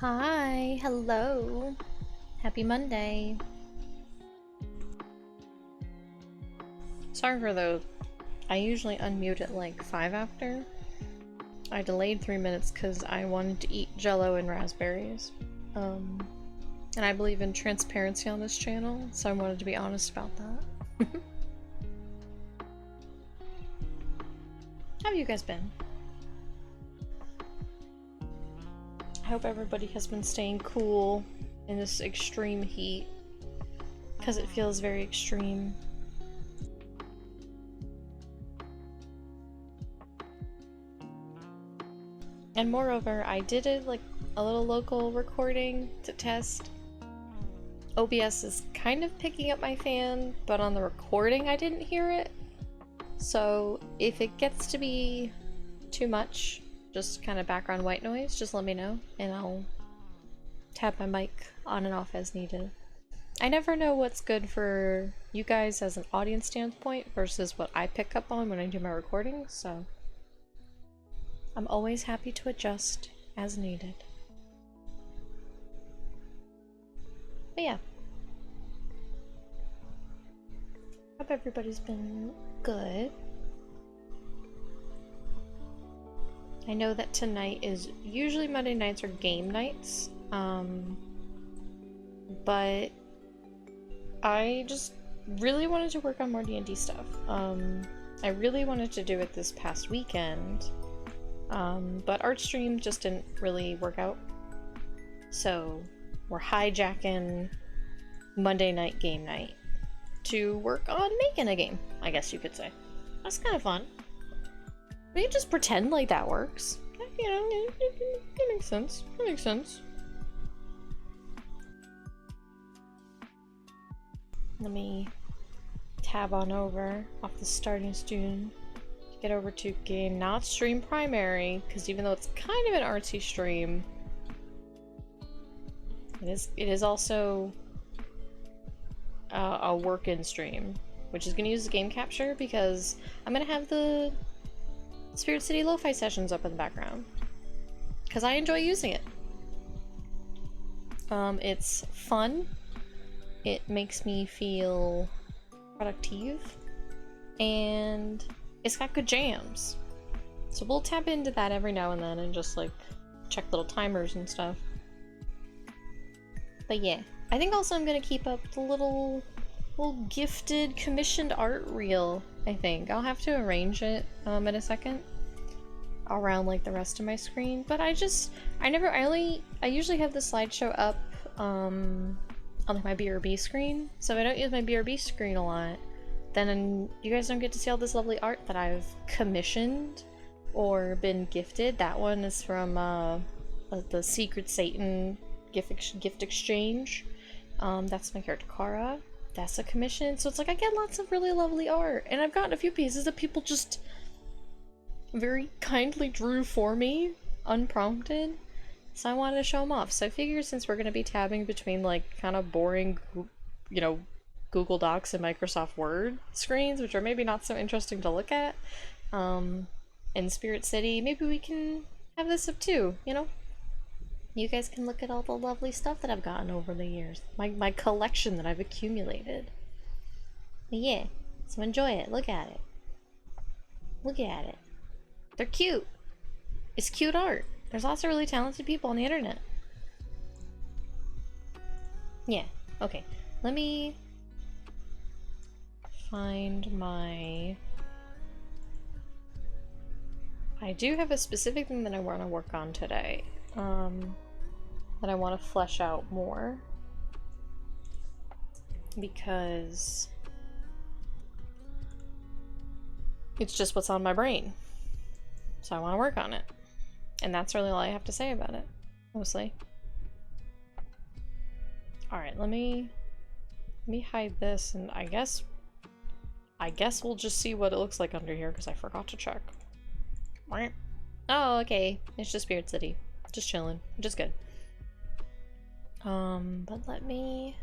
Hi, hello. Happy Monday. Sorry for the... I usually unmute at like 5 after. I delayed 3 minutes because I wanted to eat jello and raspberries. And I believe in transparency on this channel, so I wanted to be honest about that. How have you guys been? I hope everybody has been staying cool in this extreme heat, because it feels very extreme. And moreover, I did a little local recording to test. OBS is kind of picking up my fan, but on the recording I didn't hear it. So if it gets to be too much, just kind of background white noise, just let me know and I'll tap my mic on and off as needed. I never know what's good for you guys as an audience standpoint versus what I pick up on when I do my recordings, so I'm always happy to adjust as needed. But yeah. Hope everybody's been good. I know that tonight is usually Monday nights are game nights, but I just really wanted to work on more D&D stuff. I really wanted to do it this past weekend, but Artstream just didn't really work out. So we're hijacking Monday night game night to work on making a game, I guess you could say. That's kind of fun. We can just pretend like that works. You know, it makes sense. It makes sense. Let me tab on over off the starting screen to get over to game, not stream primary, because even though it's kind of an artsy stream, it is also a work-in stream, which is going to use the game capture because I'm going to have the Spirit City Lo-Fi sessions up in the background because I enjoy using it. It's fun, it makes me feel productive, and it's got good jams. So we'll tap into that every now and then and just like check little timers and stuff. But yeah, I think also I'm gonna keep up the little gifted commissioned art reel. I think I'll have to arrange it in a second around like the rest of my screen, but I usually have the slideshow up on like my BRB screen, so if I don't use my BRB screen a lot, then you guys don't get to see all this lovely art that I've commissioned or been gifted. That one is from the Secret Satan gift exchange. That's my character Kara. That's a commission, so it's like I get lots of really lovely art, and I've gotten a few pieces that people just very kindly drew for me, unprompted, so I wanted to show them off. So I figured since we're going to be tabbing between like kind of boring, you know, Google Docs and Microsoft Word screens, which are maybe not so interesting to look at, in Spirit City, maybe we can have this up too, you know? You guys can look at all the lovely stuff that I've gotten over the years. My collection that I've accumulated. But yeah, so enjoy it. Look at it. Look at it. They're cute. It's cute art. There's lots of really talented people on the internet. Yeah, okay. Let me find my... I do have a specific thing that I want to work on today. That I want to flesh out more, because it's just what's on my brain, so I want to work on it, and that's really all I have to say about it, mostly. Alright, let me hide this, and I guess we'll just see what it looks like under here, because I forgot to check. Oh, okay, it's just Spirit City, just chilling, which is good. But let me...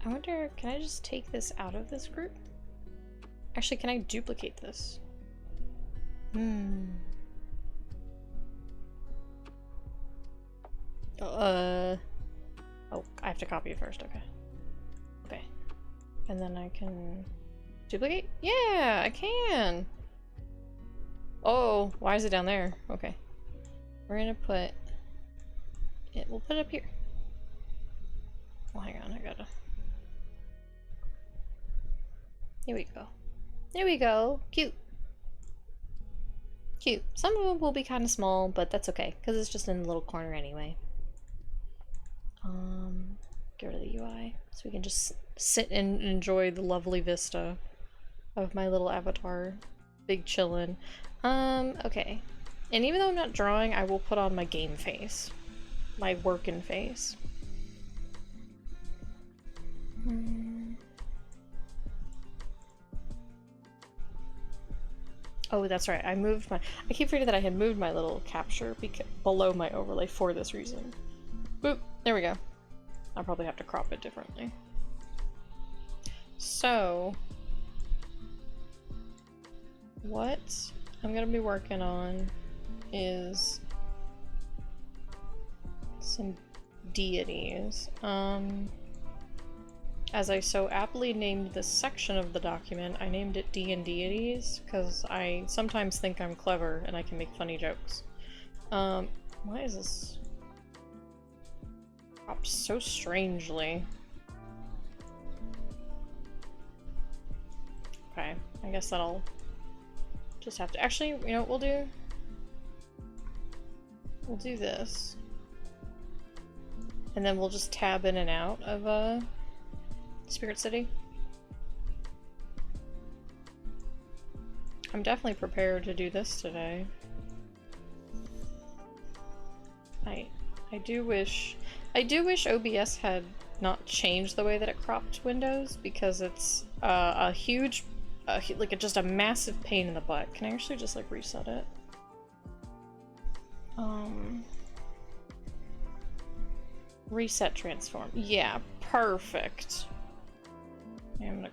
I wonder, can I just take this out of this group? Actually, can I duplicate this? Oh, I have to copy it first, okay. Okay. And then I can duplicate? Yeah, I can! Oh, why is it down there? Okay. We're gonna put it, we'll put it up here. Oh, hang on, I gotta... Here we go. There we go. Cute. Cute. Some of them will be kind of small, but that's okay, because it's just in the little corner anyway. Get rid of the UI, so we can just sit and enjoy the lovely vista of my little avatar. Big chillin'. Okay. And even though I'm not drawing, I will put on my game face. My workin' face. Oh, that's right. I keep forgetting that I had moved my little capture below my overlay for this reason. Boop. There we go. I'll probably have to crop it differently. So, what I'm gonna be working on is some deities. As I so aptly named this section of the document, I named it D&Deities because I sometimes think I'm clever and I can make funny jokes. Why is this cropped so strangely? Okay, I guess that'll just have to... Actually, you know what we'll do? We'll do this. And then we'll just tab in and out of, Spirit City. I'm definitely prepared to do this today. I do wish OBS had not changed the way that it cropped windows, because it's just a massive pain in the butt. Can I actually just like reset it? Reset transform. Yeah, perfect. I'm gonna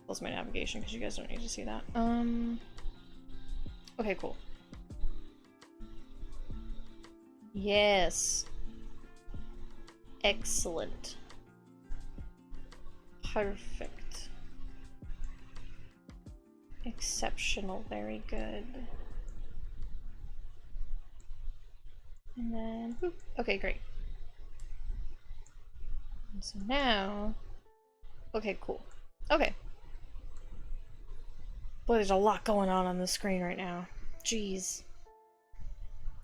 close my navigation because you guys don't need to see that. Okay, cool. Yes. Excellent. Perfect. Exceptional, very good. And then, boop. Okay, great. And so now, okay, cool. Okay. Boy, there's a lot going on the screen right now. Jeez.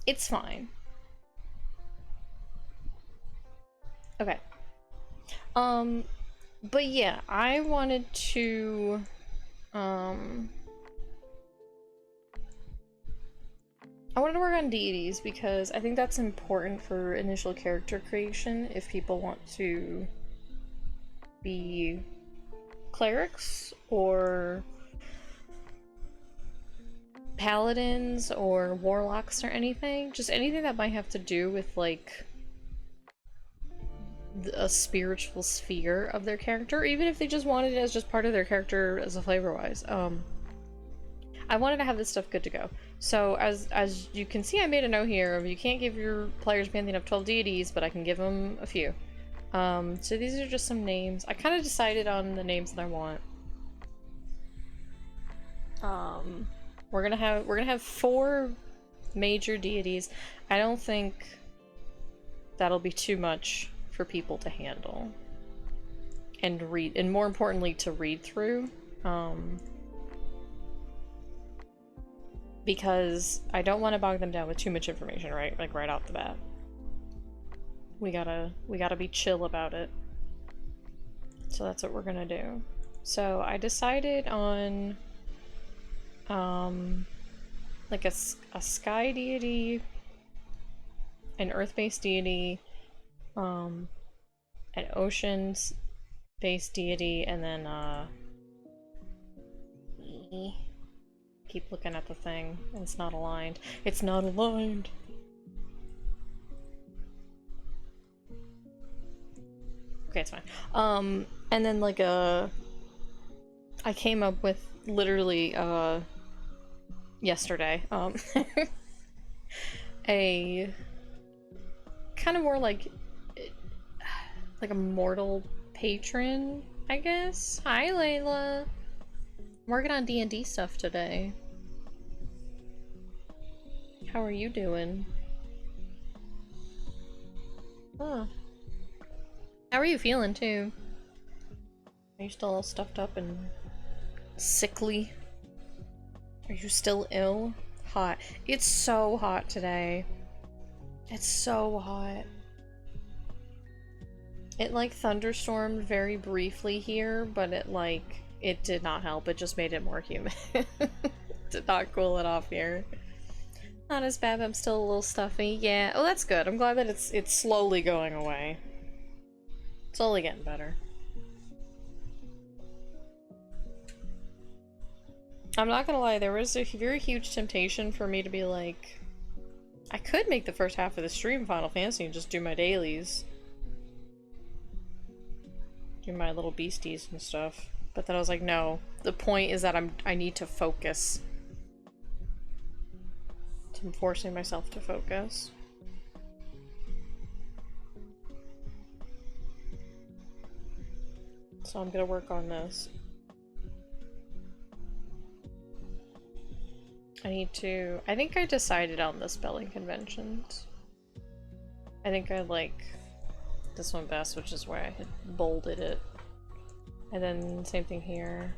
It's fine. Okay. But yeah, I wanted to, I wanted to work on deities because I think that's important for initial character creation if people want to be clerics or paladins or warlocks or anything. Just anything that might have to do with like a spiritual sphere of their character, even if they just wanted it as just part of their character as a flavor-wise. I wanted to have this stuff good to go. So as you can see, I made a note here of you can't give your players pantheon of 12 deities, but I can give them a few. So these are just some names. I kind of decided on the names that I want. We're gonna have 4 major deities. I don't think that'll be too much for people to handle and read, and more importantly to read through, because I don't want to bog them down with too much information, right? Like right off the bat. We gotta be chill about it. So that's what we're gonna do. So I decided on like a sky deity, an earth-based deity, an oceans-based deity, and then keep looking at the thing. It's not aligned. It's not aligned. Okay, it's fine. And then like I came up with literally yesterday a kind of more like a mortal patron, I guess. Hi, Layla. I'm working on D&D stuff today. How are you doing? Huh. How are you feeling, too? Are you still all stuffed up and sickly? Are you still ill? Hot. It's so hot today. It's so hot. It like thunderstormed very briefly here, but it did not help. It just made it more humid. Did not cool it off here. Not as bad, but I'm still a little stuffy. Yeah. Oh, that's good. I'm glad that it's slowly going away. Slowly getting better. I'm not gonna lie, there was a very huge temptation for me to be like, I could make the first half of the stream Final Fantasy and just do my dailies. Do my little beasties and stuff. But then I was like, no. The point is that I need to focus. So I'm forcing myself to focus. So I'm gonna work on this. I think I decided on the spelling conventions. I think I like this one best, which is why I had bolded it. And then same thing here.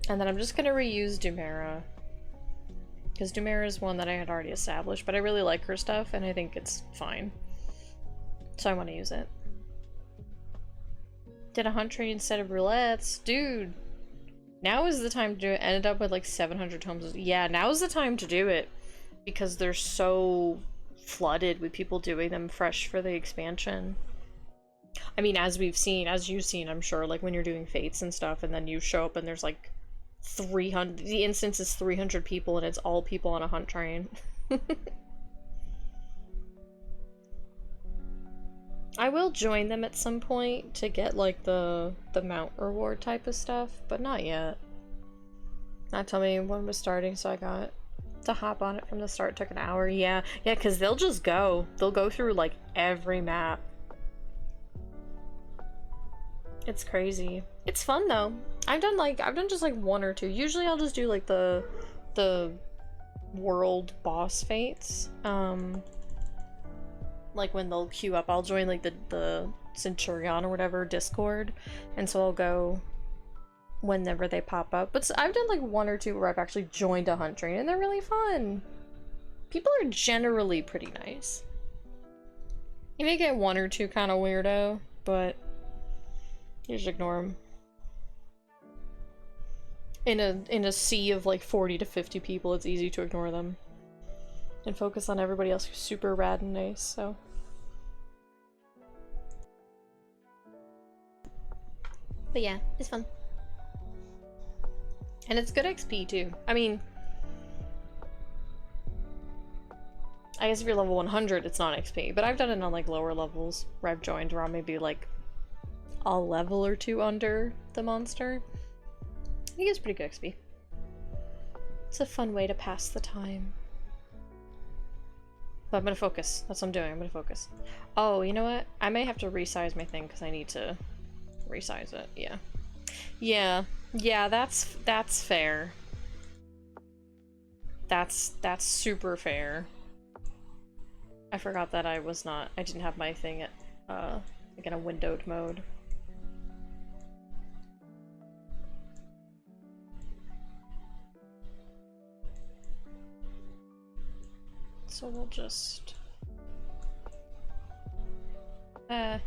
And then I'm just gonna reuse Dumera. Because Dumera is one that I had already established, but I really like her stuff and I think it's fine. So I want to use it. Did a hunt train instead of roulettes? Dude! Now is the time to do it. Ended up with like 700 tomes. Yeah, now is the time to do it. Because they're so flooded with people doing them fresh for the expansion. I mean, as you've seen, I'm sure, like when you're doing fates and stuff, and then you show up and there's like 300, the instance is 300 people and it's all people on a hunt train. I will join them at some point to get like the mount reward type of stuff, but not yet. Not tell me when was starting, so I got to hop on it from the start. Took an hour. Yeah, because they'll just go. They'll go through like every map. It's crazy. It's fun though. I've done just like one or two. Usually I'll just do like the world boss fates. Like when they'll queue up, I'll join like the Centurion or whatever Discord, and so I'll go whenever they pop up. But I've done like one or two where I've actually joined a hunt train and they're really fun. People are generally pretty nice. You may get one or two kind of weirdo, but you just ignore them. In a sea of like 40 to 50 people, it's easy to ignore them and focus on everybody else who's super rad and nice, so. But yeah, it's fun. And it's good XP too. I mean, I guess if you're level 100, it's not XP, but I've done it on like lower levels where I've joined around maybe like a level or two under the monster. I think it's pretty good XP. It's a fun way to pass the time. But I'm gonna focus. That's what I'm doing. I'm gonna focus. Oh, you know what? I may have to resize my thing because I need to resize it. Yeah. Yeah, that's fair. That's super fair. I forgot that I didn't have my thing at like in a windowed mode. So we'll just okay.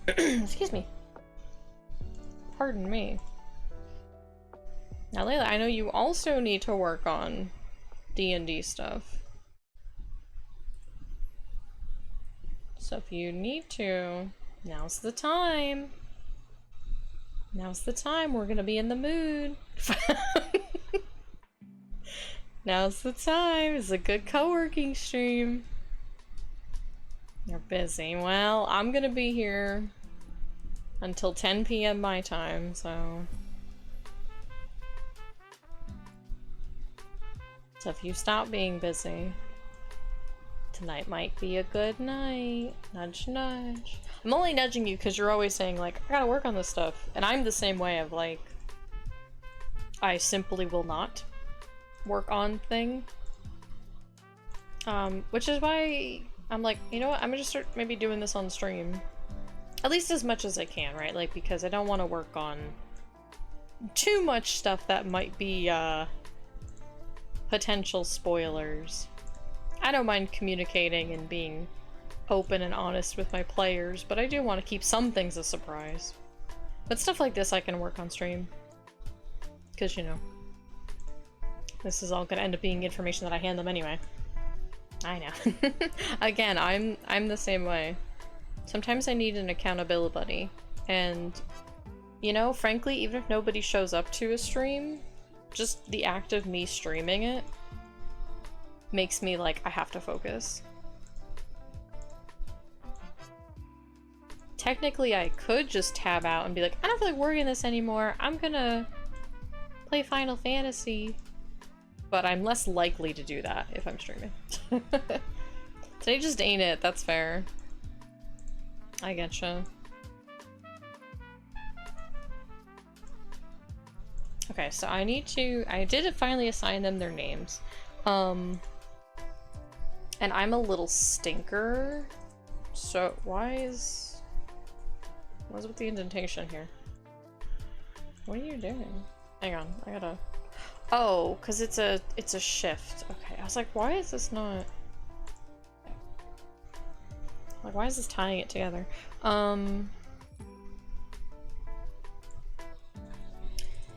Excuse me. Pardon me. Now Layla, I know you also need to work on D&D stuff. So if you need to, now's the time. Now's the time. We're gonna be in the mood. Now's the time. It's a good co-working stream. You're busy. Well, I'm gonna be here until 10 p.m. my time, so So if you stop being busy, tonight might be a good night. Nudge, nudge. I'm only nudging you because you're always saying, like, I gotta work on this stuff. And I'm the same way of, like, I simply will not work on thing. Which is why I'm like, you know what, I'm gonna just start maybe doing this on stream. At least as much as I can, right? Like, because I don't want to work on too much stuff that might be, potential spoilers. I don't mind communicating and being open and honest with my players, but I do want to keep some things a surprise. But stuff like this I can work on stream. Because, you know, this is all gonna end up being information that I hand them anyway. I know. Again, I'm the same way. Sometimes I need an accountability buddy. And, you know, frankly, even if nobody shows up to a stream, just the act of me streaming it makes me like, I have to focus. Technically, I could just tab out and be like, I don't feel like working this anymore. I'm gonna play Final Fantasy. But I'm less likely to do that if I'm streaming. Today just ain't it, that's fair. I getcha. Okay, so I did finally assign them their names. And I'm a little stinker. So what's with the indentation here? What are you doing? Hang on, I gotta... Oh, because it's a shift. Okay, I was like, why is this not... Like, why is this tying it together?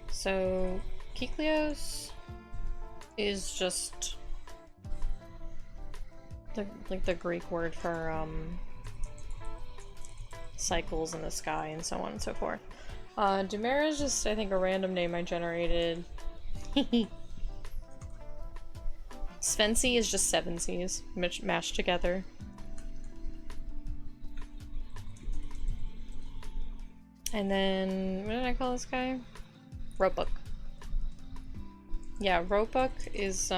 So, Kiklios is just the Greek word for, cycles in the sky and so on and so forth. Dumera is just, I think, a random name I generated. Svensi is just 7 C's mashed together. And then, what did I call this guy? Ropuk. Yeah, Ropuk is,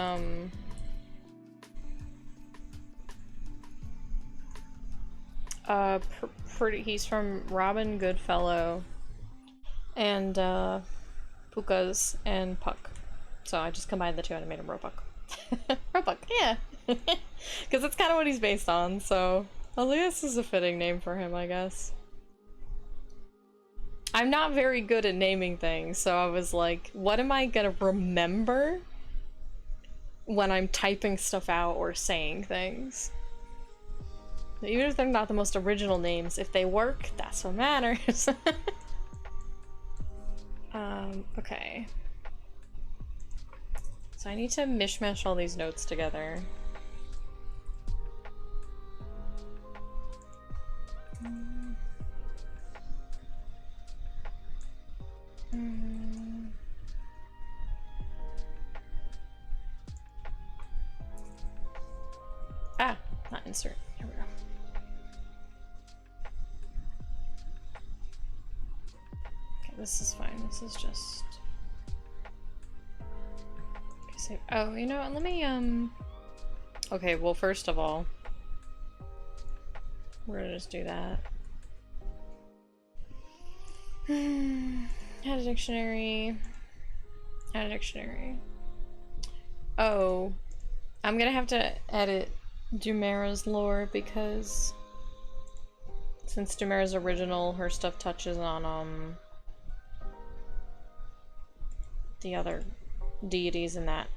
he's from Robin Goodfellow and, Pukas and Puck. So I just combined the two and I made him Ropuk. Ropuk, yeah. Because that's kind of what he's based on, so Elias is a fitting name for him, I guess. I'm not very good at naming things, so I was like, what am I gonna remember when I'm typing stuff out or saying things? Even if they're not the most original names, if they work, that's what matters. Okay. So I need to mishmash all these notes together. Ah, not insert. Here we go. Okay, this is fine. This is just... Okay, save. Oh, you know what? Let me, Okay, well, first of all, we're gonna just do that. Add a dictionary. Add a dictionary. Oh, I'm gonna have to edit Dumera's lore because since Dumera's original, her stuff touches on the other deities in that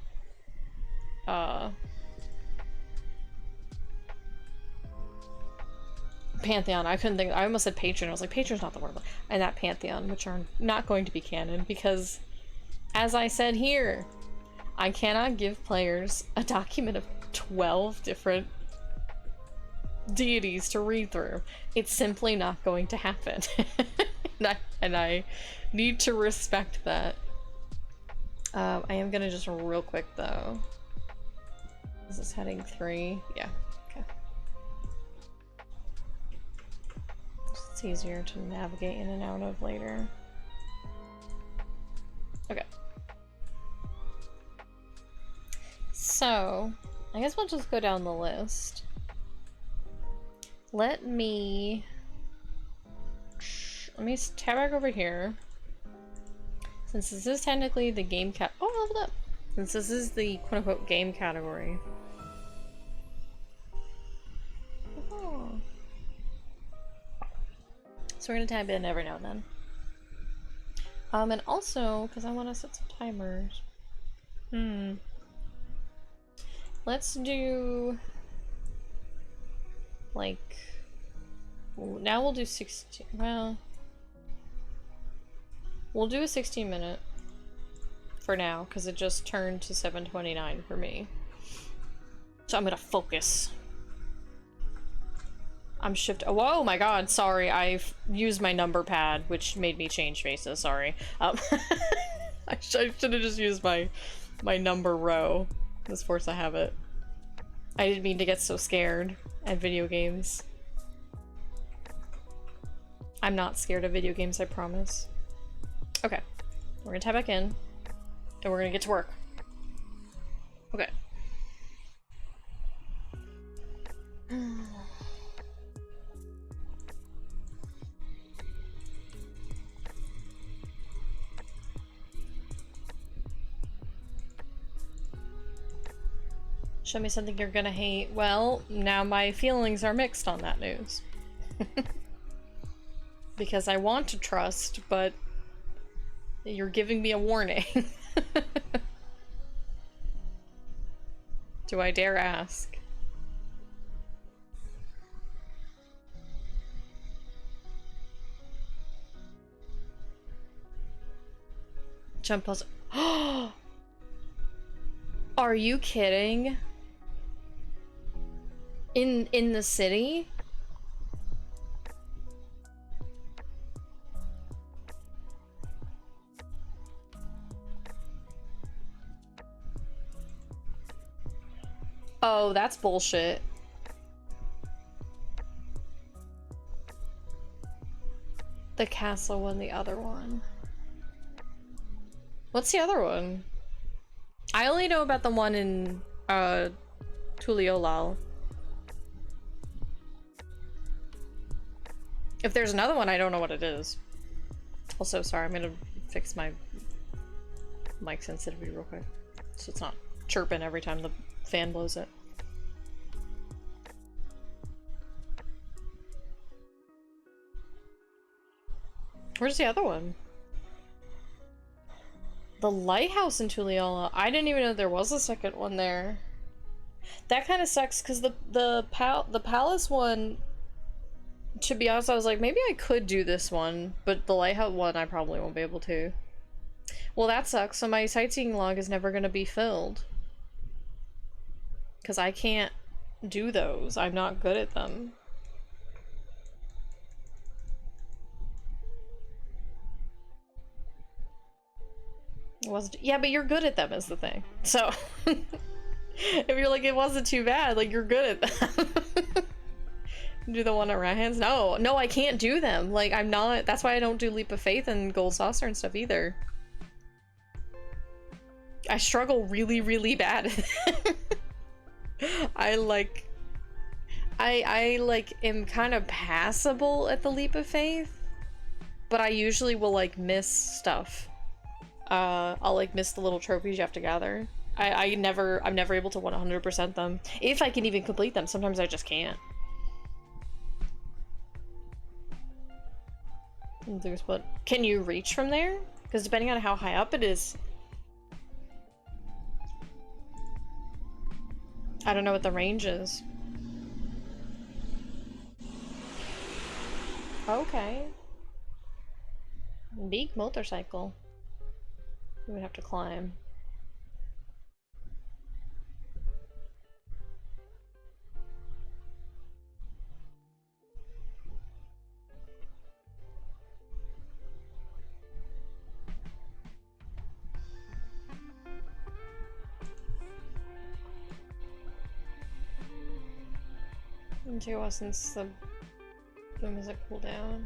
pantheon. I couldn't think. I almost said patron. I was like, patron's not the word. And that pantheon, which are not going to be canon because, as I said here, I cannot give players a document of 12 different deities to read through. It's simply not going to happen. and I need to respect that. I am gonna just real quick though. Is this heading 3? Yeah. Okay. It's easier to navigate in and out of later. Okay. So, I guess we'll just go down the list. Let me tab back over here. Since this is technically the game oh, leveled up! Since this is the quote-unquote game category. Oh. So we're gonna tab in every now and then. And also, because I want to set some timers. Let's do... like... now we'll do 16... well... we'll do a 16-minute. For now, because it just turned to 7:29 for me. So I'm gonna focus. I'm oh, whoa, my god, sorry, I've used my number pad, which made me change faces, sorry. I should have just used my number row. This force I have it. I didn't mean to get so scared at video games. I'm not scared of video games, I promise. Okay, we're gonna tab back in, and we're gonna get to work. Okay. Show me something you're gonna hate. Well, now my feelings are mixed on that news. Because I want to trust, but you're giving me a warning. Do I dare ask? Jump puzzle. Are you kidding? In the city? Oh, that's bullshit. The castle one, the other one. What's the other one? I only know about the one in Tuliolal. If there's another one, I don't know what it is. Also, sorry, I'm gonna fix my mic sensitivity real quick, so it's not chirping every time the fan blows it. Where's the other one? The lighthouse in Tuliolal. I didn't even know there was a second one there. That kind of sucks because the palace one, to be honest, I was like, maybe I could do this one, but the lighthouse one I probably won't be able to. Well, that sucks. So my sightseeing log is never going to be filled. Because I can't do those. I'm not good at them. It wasn't, yeah, but you're good at them is the thing. So if you're like, it wasn't too bad, like, you're good at them. Do the one at right hands? No, I can't do them. Like, I'm not, that's why I don't do Leap of Faith and Gold Saucer and stuff either. I struggle really, really bad at them. I am kind of passable at the Leap of Faith, but I usually will like miss stuff. I'll like miss the little trophies you have to gather. I'm never able to 100% them. If I can even complete them, sometimes I just can't. There's what? Can you reach from there? Because depending on how high up it is, I don't know what the range is. Okay. Big motorcycle. We would have to climb. It's been 2 hours since the boom is a cooldown.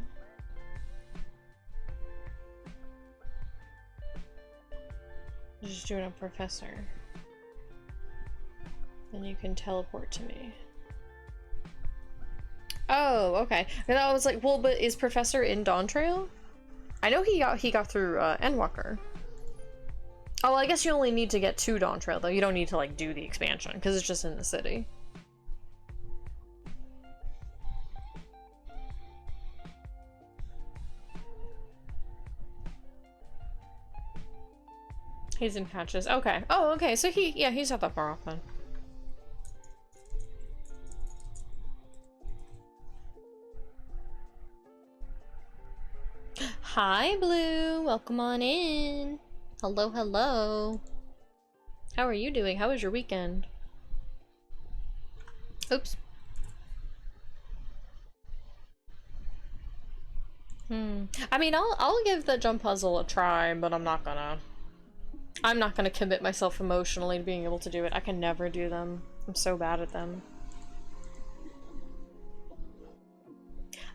Just doing a professor. And you can teleport to me. Oh, okay. And I was like, well, but is Professor in Dawn Trail? I know he got through Endwalker. Oh, well, I guess you only need to get to Dawn Trail, though. You don't need to, like, do the expansion, because it's just in the city. He's in patches. Okay. Oh, okay. So he's not that far off then. Hi, Blue. Welcome on in. Hello, hello. How are you doing? How was your weekend? Oops. I mean, I'll give the jump puzzle a try, but I'm not gonna commit myself emotionally to being able to do it. I can never do them. I'm so bad at them.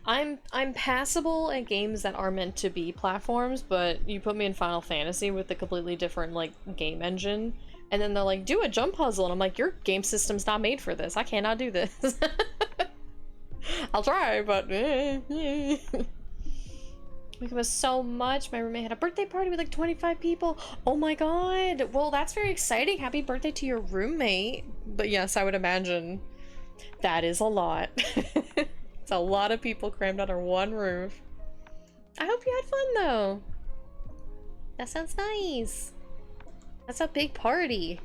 I'm passable at games that are meant to be platforms, but you put me in Final Fantasy with a completely different, like, game engine, and then they're like, do a jump puzzle, and I'm like, your game system's not made for this. I cannot do this. I'll try, but It was so much. My roommate had a birthday party with like 25 people. Oh my god. Well, that's very exciting. Happy birthday to your roommate. But yes, I would imagine that is a lot. It's a lot of people crammed under one roof. I hope you had fun though. That sounds nice. That's a big party.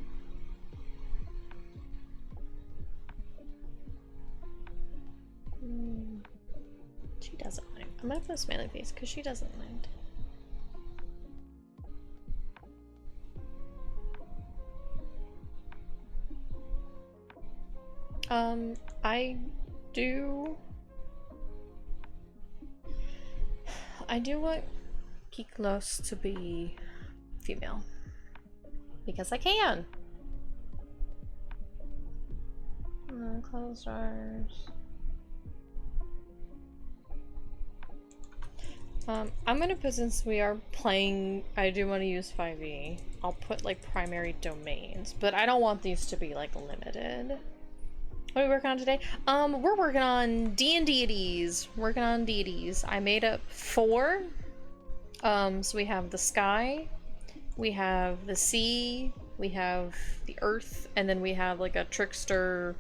She doesn't mind. I'm gonna put a smiley face because she doesn't mind. I do want Kiklos to be female. Because I can. Close doors. I'm gonna put, since we are playing, I do want to use 5e. I'll put like primary domains, but I don't want these to be like limited. What are we working on today? We're working on D&Deities. Working on deities. I made up 4. So we have the sky, we have the sea, we have the earth, and then we have like a trickster,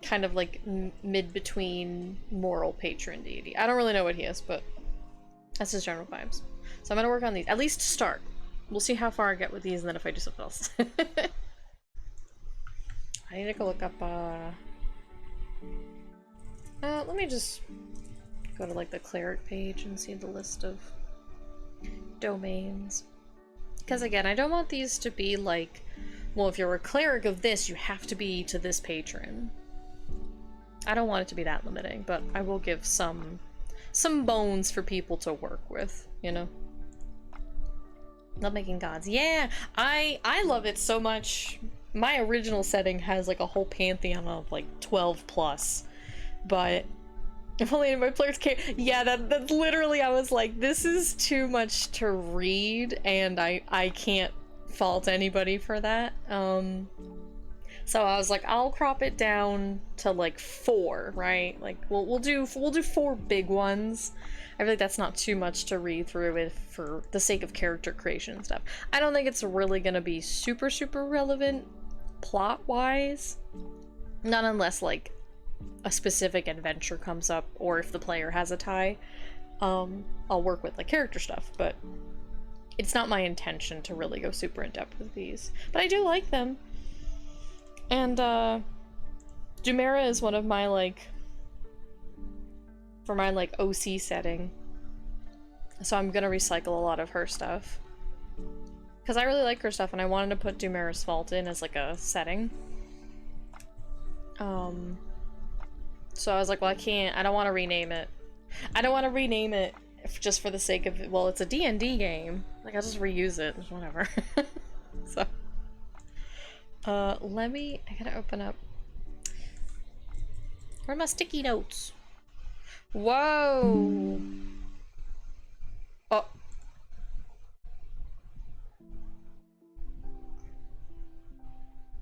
kind of like mid-between moral patron deity. I don't really know what he is, but that's his general vibes. So I'm gonna work on these, at least to start. We'll see how far I get with these and then if I do something else. I need to go look up, let me just go to like the cleric page and see the list of domains. Because again, I don't want these to be like, well, if you're a cleric of this, you have to be to this patron. I don't want it to be that limiting, but I will give some bones for people to work with, you know? Love making gods. Yeah, I love it so much. My original setting has like a whole pantheon of like 12 plus, but if only my players care. Yeah, that's literally, I was like, this is too much to read, and I can't fault anybody for that. So I was like, I'll crop it down to like 4, right? Like we'll do 4 big ones. I feel like that's not too much to read through it for the sake of character creation and stuff. I don't think it's really gonna be super relevant plot-wise. Not unless like a specific adventure comes up or if the player has a tie. I'll work with like character stuff, but it's not my intention to really go super in depth with these. But I do like them. And Dumera is one of my like, for my like OC setting. So I'm gonna recycle a lot of her stuff. Because I really like her stuff and I wanted to put Dumera's Fault in as like a setting. So I was like, well, I don't want to rename it. I don't want to rename it just for the sake of, well, it's a D&D game. Like, I'll just reuse it, whatever. So, I gotta open up. Where are my sticky notes? Whoa! Oh.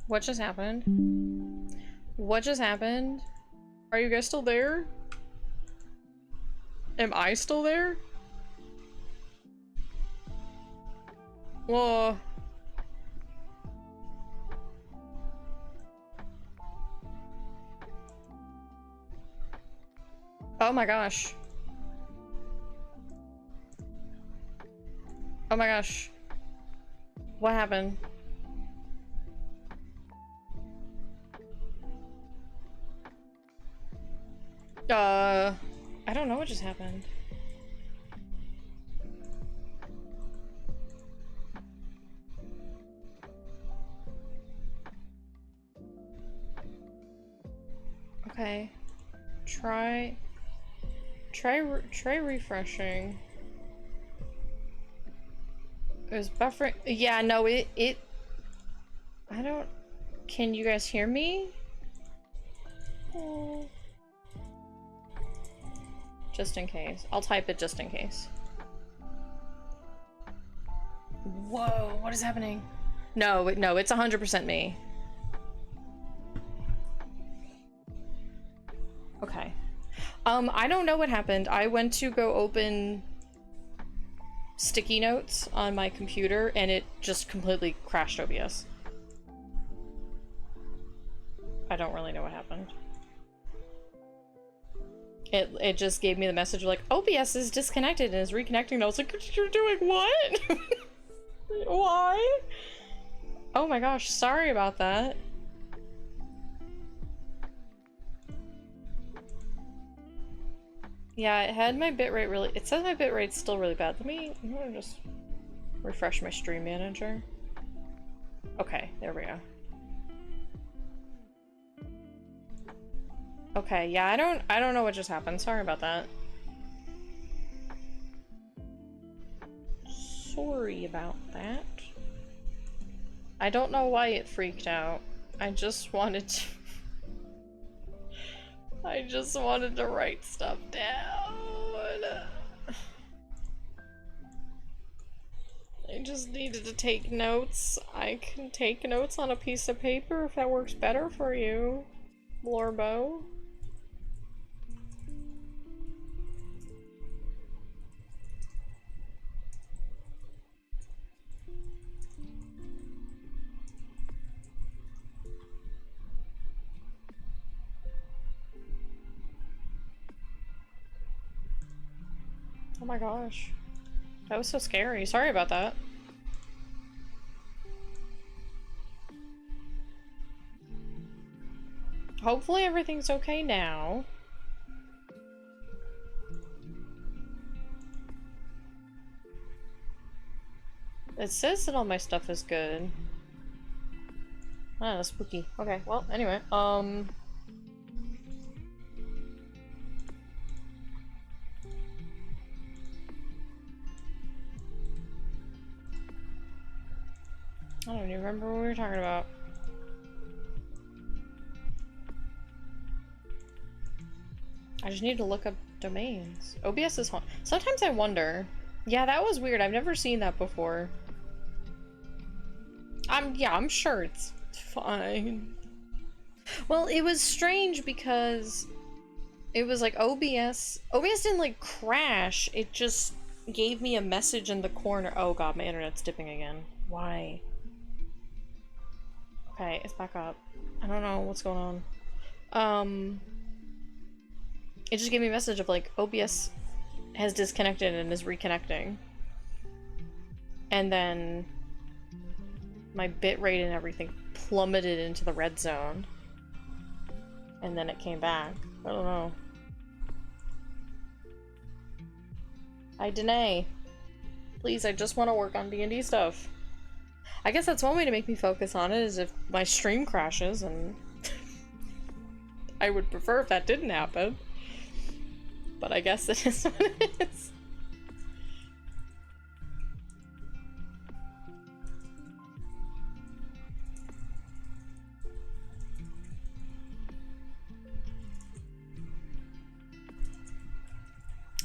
What just happened? What just happened? Are you guys still there? Am I still there? Whoa. Oh my gosh. Oh my gosh. What happened? I don't know what just happened. Okay. Try refreshing. It was buffering. Yeah, no, it I don't. Can you guys hear me? Oh. Just in case. I'll type it just in case. Whoa, what is happening? No, no, it's 100% me. Okay. I don't know what happened. I went to go open sticky notes on my computer and it just completely crashed OBS. I don't really know what happened. It just gave me the message like, OBS is disconnected and is reconnecting, and I was like, you're doing what? Why? Oh my gosh, sorry about that. Yeah, it had my bitrate really- it says my bitrate's still really bad. I'm gonna just refresh my stream manager. Okay, there we go. Okay, yeah, I don't know what just happened. Sorry about that. Sorry about that. I don't know why it freaked out. I just wanted to I just wanted to write stuff down. I just needed to take notes. I can take notes on a piece of paper if that works better for you, Lorbo. Oh my gosh. That was so scary. Sorry about that. Hopefully everything's okay now. It says that all my stuff is good. Ah, spooky. Okay, well, anyway, I don't even remember what we were talking about. I just need to look up domains. OBS is sometimes I wonder. Yeah, that was weird. I've never seen that before. Yeah, I'm sure it's fine. Well, it was strange because it was like OBS didn't like crash. It just gave me a message in the corner. Oh god, my internet's dipping again. Why? Okay, it's back up. I don't know what's going on. It just gave me a message of like OBS has disconnected and is reconnecting. And then my bitrate and everything plummeted into the red zone. And then it came back. I don't know. Hi, Danae. Please, I just want to work on D&D stuff. I guess that's one way to make me focus on it, is if my stream crashes, and I would prefer if that didn't happen. But I guess it is what it is.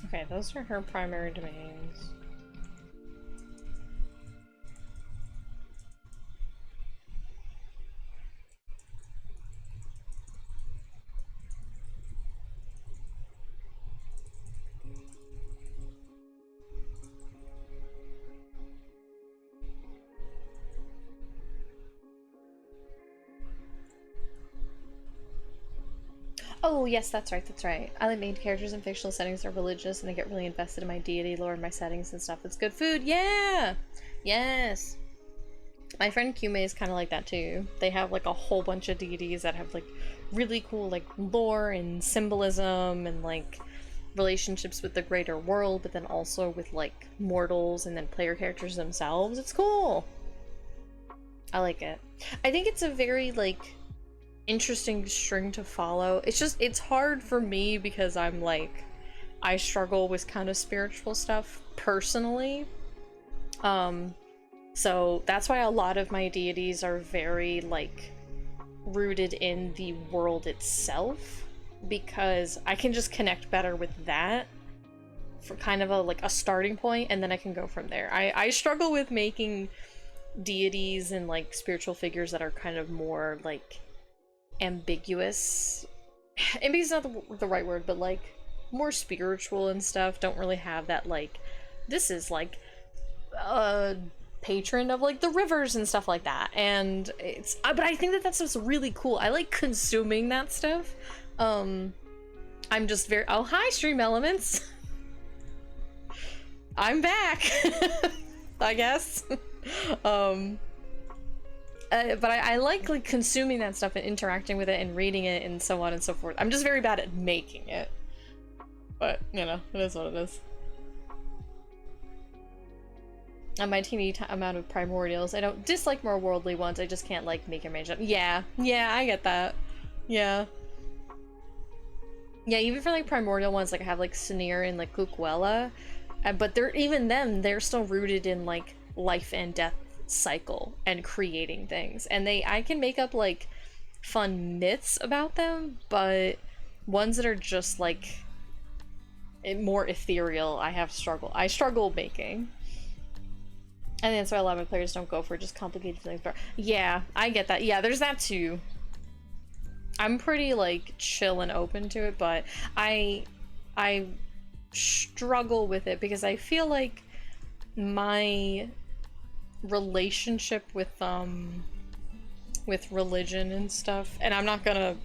Okay, those are her primary domains. Oh, yes, that's right, that's right. I like main characters in fictional settings that are religious and they get really invested in my deity lore and my settings and stuff. It's good food, yeah! Yes! My friend Kume is kind of like that too. They have like a whole bunch of deities that have like really cool like lore and symbolism and like relationships with the greater world, but then also with like mortals and then player characters themselves. It's cool! I like it. I think it's a very like interesting string to follow. It's just, it's hard for me because I'm like, I struggle with kind of spiritual stuff personally. So that's why a lot of my deities are very like rooted in the world itself, because I can just connect better with that for kind of a like a starting point, and then I can go from there. I struggle with making deities and like spiritual figures that are kind of more like ambiguous. Ambiguous is not the right word, but like more spiritual and stuff. Don't really have that like, this is like a patron of like the rivers and stuff like that. And it's but I think that that's just really cool. I like consuming that stuff. I'm just very, oh hi Stream Elements. I'm back. I guess. But I like consuming that stuff and interacting with it and reading it and so on and so forth. I'm just very bad at making it. But, you know, it is what it is. On my teeny amount of primordials, I don't dislike more worldly ones, I just can't like make a range up. Yeah, I get that. Yeah. Yeah, even for like primordial ones, like I have like Sinir and like Kukwella, but they're, even them, they're still rooted in like life and death cycle and creating things, and I can make up like fun myths about them, but ones that are just like more ethereal, I struggle making. And that's why a lot of my players don't go for just complicated things. But yeah, I get that. Yeah, there's that too. I'm pretty like chill and open to it, but I struggle with it because I feel like my relationship with religion and stuff, and I'm not gonna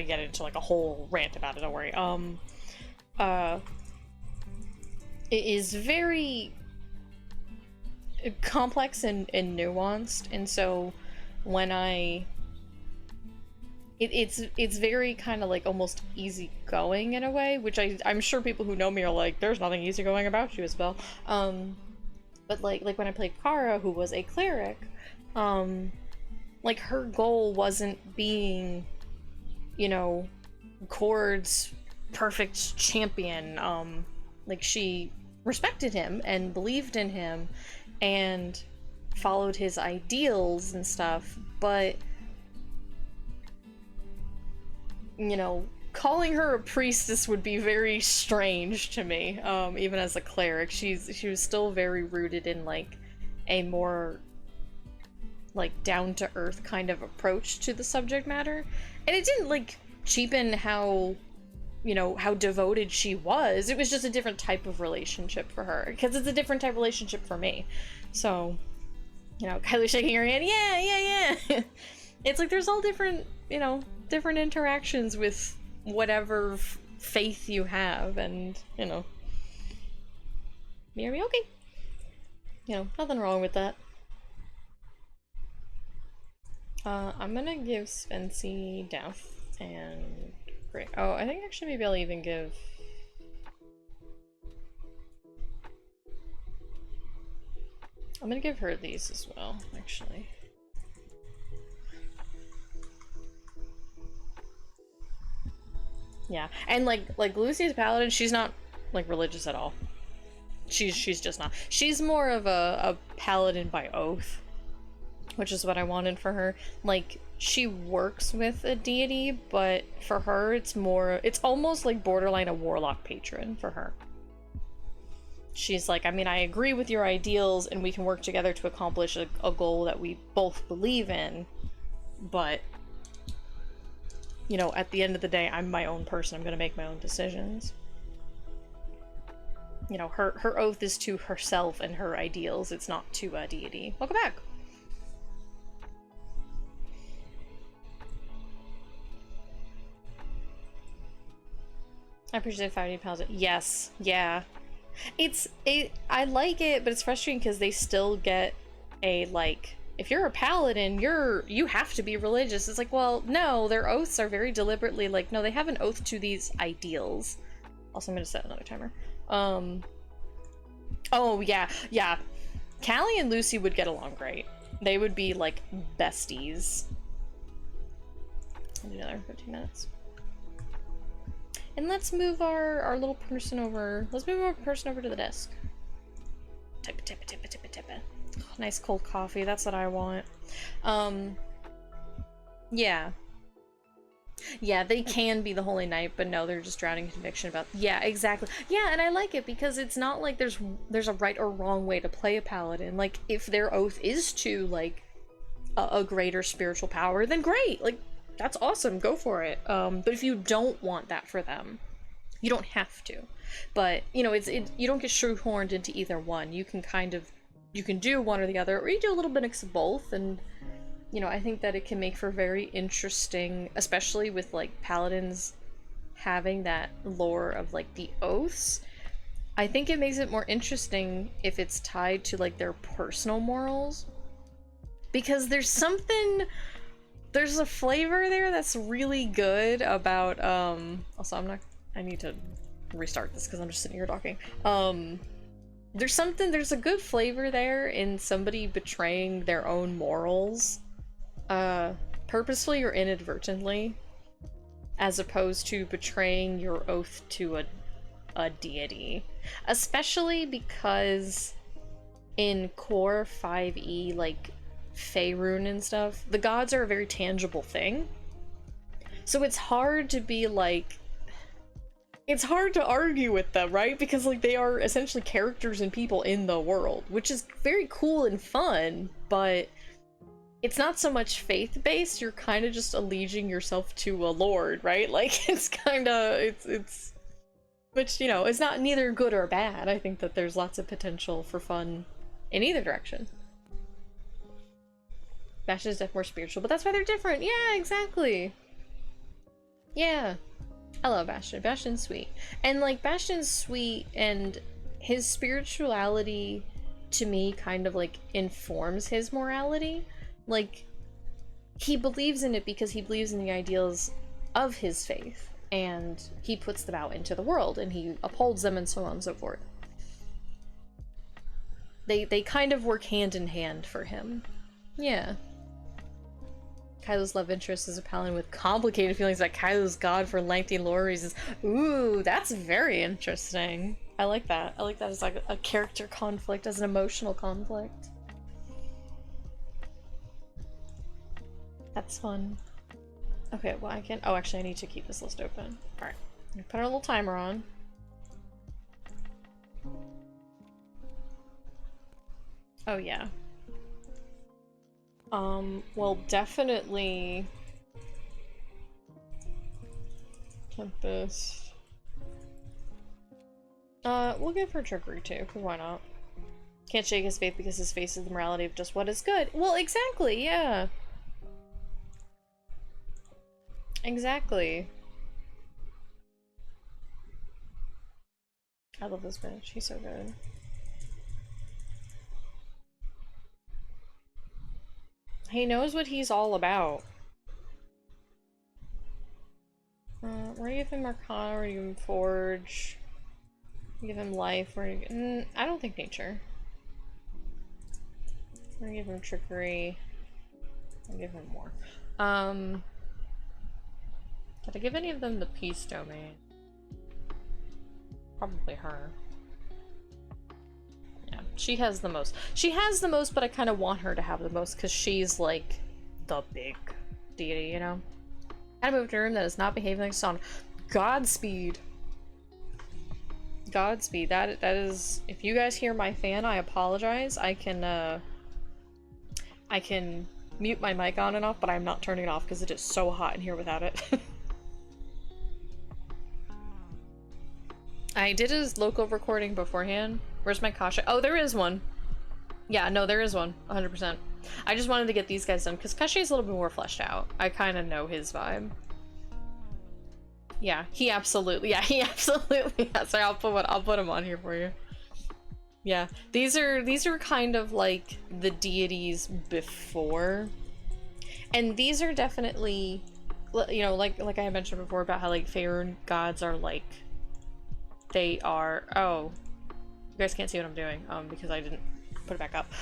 get into like a whole rant about it, don't worry. It is very complex and nuanced, and so when it's very kind of like almost easygoing in a way, which I'm sure people who know me are like, there's nothing easygoing about you, Isabel. But like when I played Kara, who was a cleric, like her goal wasn't being, you know, Cord's perfect champion. Like she respected him and believed in him and followed his ideals and stuff, but you know, calling her a priestess would be very strange to me, even as a cleric. She was still very rooted in like a more like down-to-earth kind of approach to the subject matter, and it didn't like cheapen how, you know, how devoted she was. It was just a different type of relationship for her, because it's a different type of relationship for me. So, you know, Kylie shaking her hand, yeah. It's like there's all different, you know, different interactions with whatever faith you have, and, you know, me okay. You know, nothing wrong with that. I'm gonna give Svency Death and great. Oh, I think actually maybe I'll even give... I'm gonna give her these as well, actually. Yeah, and like Lucy's paladin, she's not like religious at all. She's just not. She's more of a paladin by oath, which is what I wanted for her. Like, she works with a deity, but for her it's more, it's almost like borderline a warlock patron for her. She's like, I mean, I agree with your ideals and we can work together to accomplish a goal that we both believe in, but, you know, at the end of the day, I'm my own person. I'm gonna make my own decisions. You know, her oath is to herself and her ideals. It's not to a deity. Welcome back! I appreciate 5D Paladin. Yes, yeah. I like it, but it's frustrating because they still get a, like, if you're a paladin, you have to be religious. It's like, well, no, their oaths are very deliberately like, no, they have an oath to these ideals. Also, I'm gonna set another timer. Oh yeah, yeah. Callie and Lucy would get along great. They would be like besties. I'll do another 15 minutes. And let's move our little person over. Let's move our person over to the desk. Tip it, tip it, tip it, tip it, tip it. Oh, nice cold coffee. That's what I want. Yeah. Yeah, they can be the Holy Knight, but no, they're just drowning in conviction about. Yeah, exactly. Yeah, and I like it because it's not like there's a right or wrong way to play a paladin. Like, if their oath is to like a greater spiritual power, then great. Like, that's awesome. Go for it. But if you don't want that for them, you don't have to. But you know, you don't get shoehorned into either one. You can do one or the other, or you do a little bit of both, and you know, I think that it can make for very interesting, especially with like paladins having that lore of like the oaths. I think it makes it more interesting if it's tied to like their personal morals, because there's a flavor there that's really good about also I need to restart this because I'm just sitting here talking. There's a good flavor there in somebody betraying their own morals, purposefully or inadvertently, as opposed to betraying your oath to a deity. Especially because in core 5e, like Faerun and stuff, the gods are a very tangible thing. So it's hard to be like, it's hard to argue with them, right? Because like they are essentially characters and people in the world, which is very cool and fun, but it's not so much faith-based. You're kind of just alleging yourself to a lord, right? Like it's kind of, it's which, you know, it's not neither good or bad. I think that there's lots of potential for fun in either direction. Bastion's definitely more spiritual, but that's why they're different. Yeah, exactly. Yeah. I love Bastion. Bastion's sweet. And like Bastion's sweet, and his spirituality to me kind of like informs his morality. Like, he believes in it because he believes in the ideals of his faith, and he puts them out into the world and he upholds them and so on and so forth. They kind of work hand in hand for him. Yeah. Kylo's love interest is a paladin with complicated feelings about Kylo's god for lengthy lore reasons. Ooh, that's very interesting. I like that. I like that as like a character conflict, as an emotional conflict. That's fun. Okay, well I can. Oh, actually, I need to keep this list open. All right, I'm gonna put our little timer on. Oh yeah. Well, definitely Tempest. We'll give her trickery too, because why not? Can't shake his faith because his faith is the morality of just what is good. Well, exactly, yeah. Exactly. I love this bitch. She's so good. He knows what he's all about. We're gonna give him Arcana, we're gonna give him Forge. Give him Life, we're gonna I don't think Nature. We're gonna give him Trickery. I'll give him more. Did I give any of them the Peace Domain? Probably her. Yeah, she has the most. She has the most, but I kind of want her to have the most because she's like the big deity, you know? I moved to a room that is not behaving like a sauna. Godspeed. Godspeed. That is. If you guys hear my fan, I apologize. I can mute my mic on and off, but I'm not turning it off because it is so hot in here without it. I did a local recording beforehand. Where's my Kasha? Oh, there is one. Yeah, no, there is one. 100%. I just wanted to get these guys done because Kasha is a little bit more fleshed out. I kind of know his vibe. Yeah, he absolutely yeah, sorry, I'll put him on here for you. Yeah, these are kind of like the deities before. And these are definitely, you know, like I had mentioned before about how like Faerun gods are like, they are, oh, you guys can't see what I'm doing, because I didn't put it back up.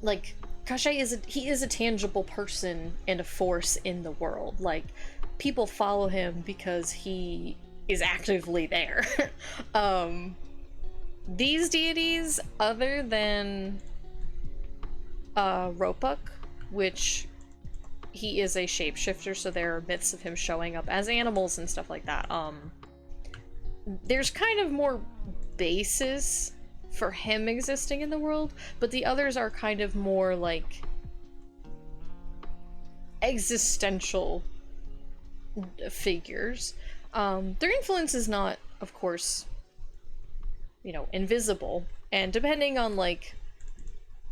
Like, Kashay is a tangible person and a force in the world. Like, people follow him because he is actively there. These deities, other than Ropuk, which he is a shapeshifter, so there are myths of him showing up as animals and stuff like that. There's kind of more basis for him existing in the world, but the others are kind of more like existential figures. Their influence is not, of course, you know, invisible, and depending on like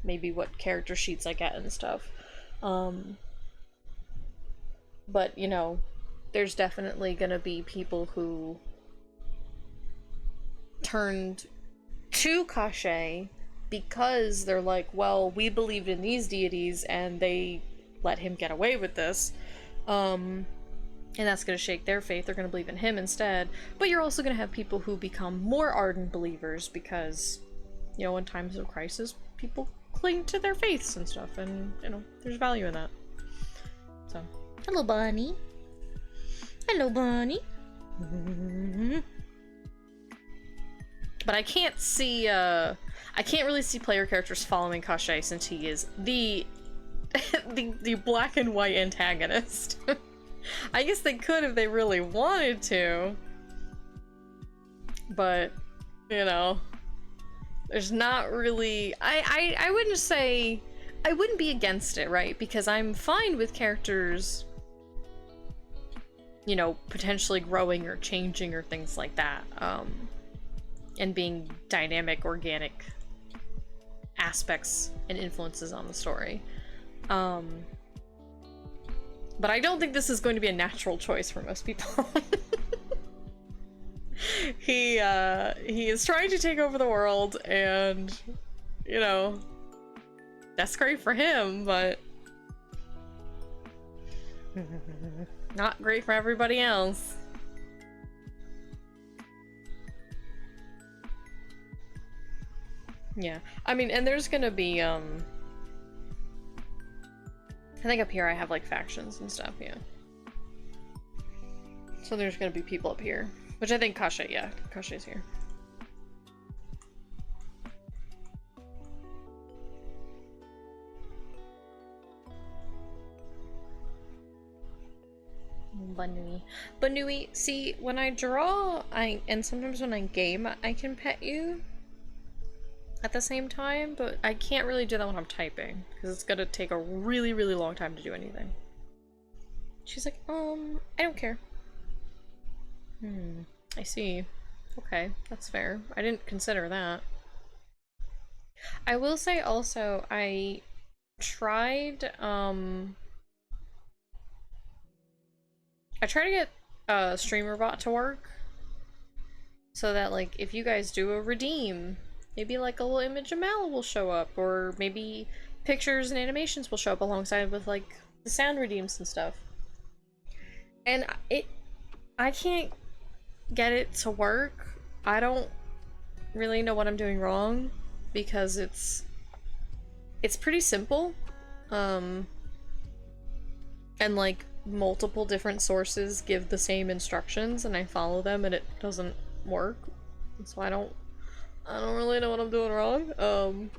maybe what character sheets I get and stuff, but you know, there's definitely gonna be people who turned to Kashay because they're like, well, we believed in these deities and they let him get away with this. And that's gonna shake their faith. They're gonna believe in him instead. But you're also gonna have people who become more ardent believers because, you know, in times of crisis, people cling to their faiths and stuff, and, you know, there's value in that. So, hello, Bunny. Hello, Bunny. But I can't see, I can't really see player characters following Kashay since he is the the black and white antagonist. I guess they could if they really wanted to. But, you know, there's not really, I wouldn't say, I wouldn't be against it, right? Because I'm fine with characters, you know, potentially growing or changing or things like that. And being dynamic, organic aspects and influences on the story. But I don't think this is going to be a natural choice for most people. He is trying to take over the world, and, you know, that's great for him, but not great for everybody else. Yeah, I mean, and there's gonna be, I think up here I have, like, factions and stuff, yeah. So there's gonna be people up here. Which I think Kashay, yeah, Kashay's here. Banui. Banui, see, when I draw, and sometimes when I game, I can pet you at the same time, but I can't really do that when I'm typing, because it's gonna take a really, really long time to do anything. She's like, I don't care. I see. Okay, that's fair. I didn't consider that. I will say also, I tried to get a streamer bot to work, so that, like, if you guys do a redeem, maybe like a little image of Mal will show up, or maybe pictures and animations will show up alongside with, like, the sound redeems and stuff. And I can't get it to work. I don't really know what I'm doing wrong, because it's pretty simple, and like multiple different sources give the same instructions and I follow them and it doesn't work, so I don't really know what I'm doing wrong.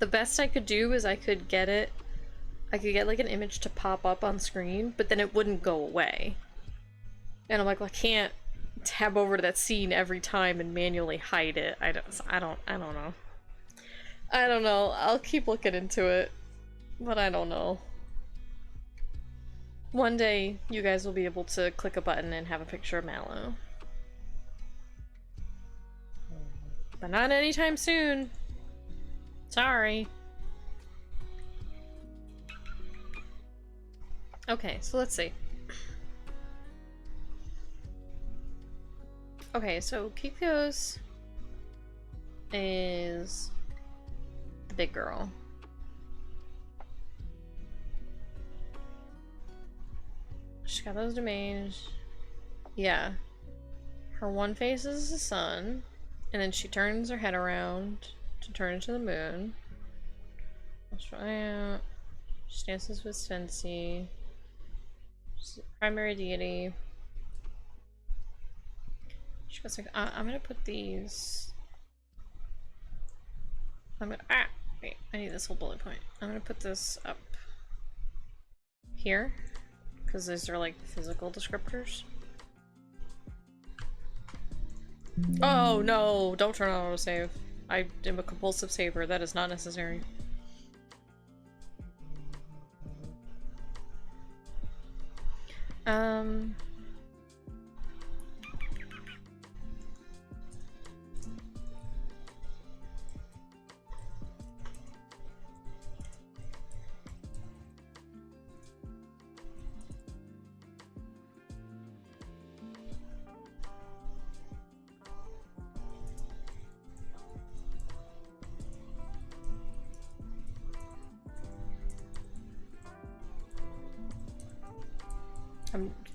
The best I could do is I could get like an image to pop up on screen, but then it wouldn't go away. And I'm like, well, I can't tab over to that scene every time and manually hide it. I don't know. I don't know. I'll keep looking into it, but I don't know. One day, you guys will be able to click a button and have a picture of Mallow. But not anytime soon. Sorry. Okay, so let's see. Okay, so Kikyo's is the big girl. She's got those domains. Yeah. Her one face is the sun, and then she turns her head around to turn into the moon. Australia. She dances with Sensi. She's a primary deity. She goes like, I'm gonna put these. Wait, I need this whole bullet point. I'm gonna put this up here, because these are like physical descriptors. Oh no, don't turn on autosave. I am a compulsive saver, that is not necessary.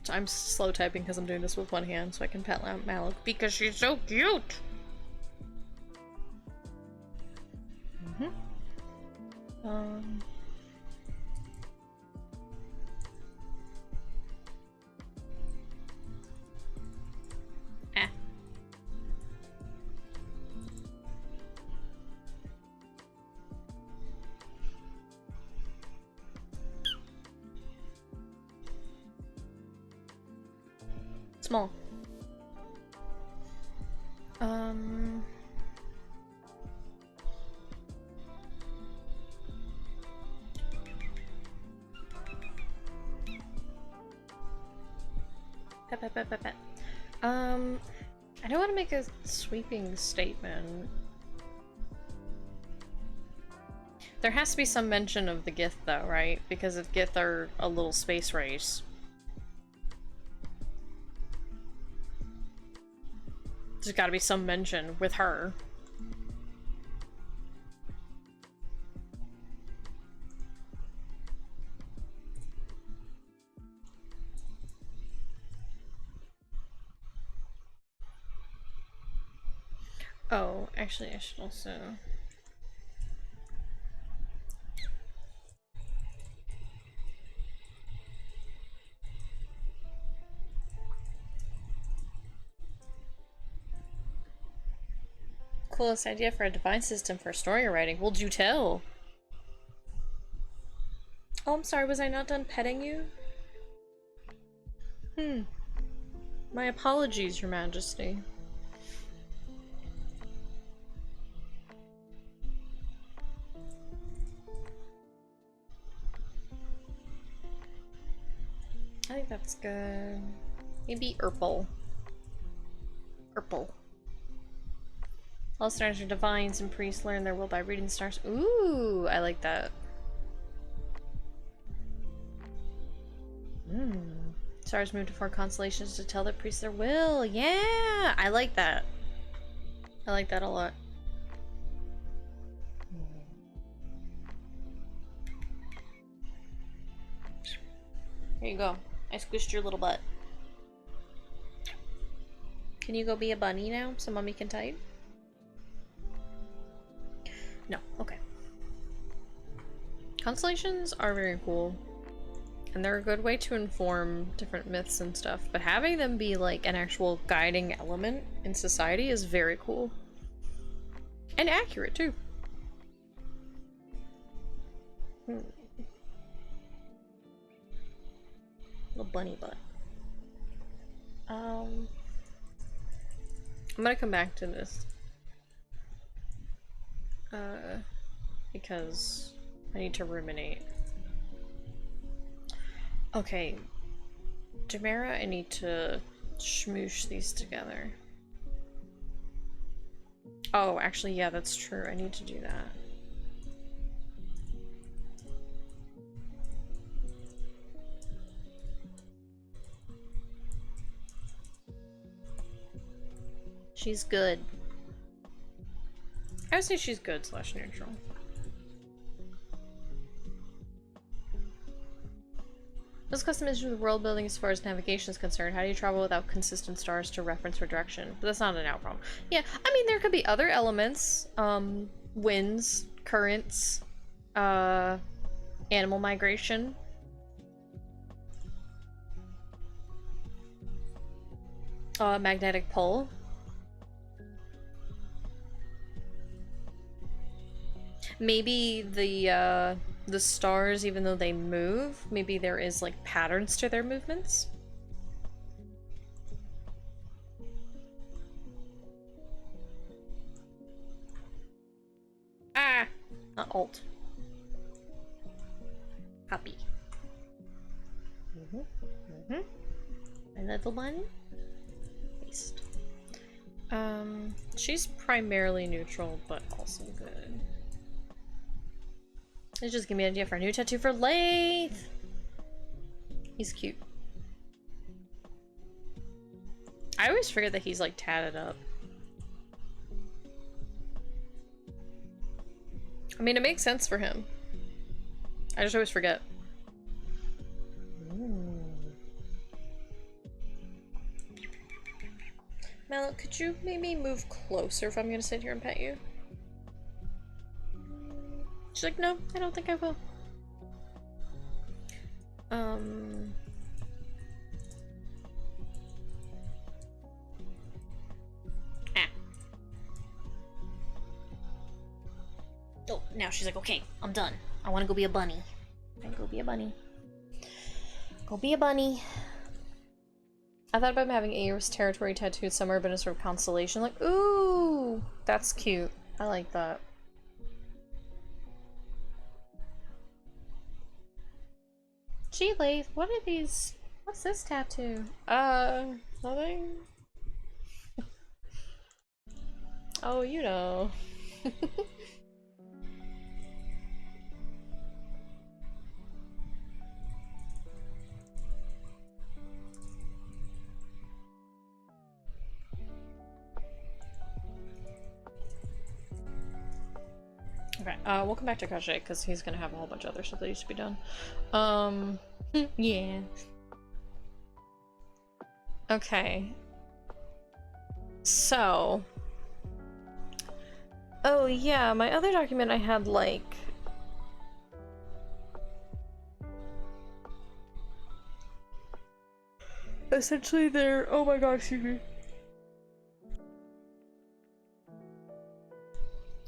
I'm slow typing because I'm doing this with one hand so I can pet Malik because she's so cute! Small. Pet. I don't want to make a sweeping statement. There has to be some mention of the Gith though, right? Because the Gith are a little space race. There's gotta be some mention with her. Oh, actually I should also... Coolest idea for a divine system for story writing. Well, do tell. Oh, I'm sorry, was I not done petting you? My apologies, Your Majesty. I think that's good. Maybe Urpal. All stars are divines and priests learn their will by reading stars. Ooh, I like that. Stars move to 4 constellations to tell the priests their will. Yeah, I like that. I like that a lot. Here you go. I squished your little butt. Can you go be a bunny now so mommy can type? No, okay. Constellations are very cool. And they're a good way to inform different myths and stuff, but having them be like an actual guiding element in society is very cool. And accurate too. Little bunny butt. I'm gonna come back to this. Because I need to ruminate. Okay. Jamera, I need to smoosh these together. Oh, actually, yeah, that's true. I need to do that. She's good. I would say she's good slash neutral. This customization with world building as far as navigation is concerned. How do you travel without consistent stars to reference for direction? But that's not a now problem. Yeah, I mean, there could be other elements. Winds, currents, animal migration. Magnetic pull. Maybe the stars, even though they move, maybe there is like patterns to their movements. Ah! Not alt. Copy. My little one. Paste. She's primarily neutral, but also good. It just gave me an idea for a new tattoo for Lath. He's cute. I always forget that he's like tatted up. I mean, it makes sense for him. I just always forget. Mallow, could you maybe move closer if I'm gonna sit here and pet you? She's like, no, I don't think I will. Ah. Oh, now she's like, okay, I'm done. I want to go be a bunny. I go be a bunny. Go be a bunny. I thought about having Aerith's territory tattooed somewhere, but in a sort of constellation. Like, ooh, that's cute. I like that. Gee, Lath, what are these? What's this tattoo? Nothing. Oh, you know. Okay, we'll come back to Kajay because he's gonna have a whole bunch of other stuff that needs to be done. Yeah. Okay. So. Oh yeah, my other document I had like... Essentially they're... Oh my god, excuse me.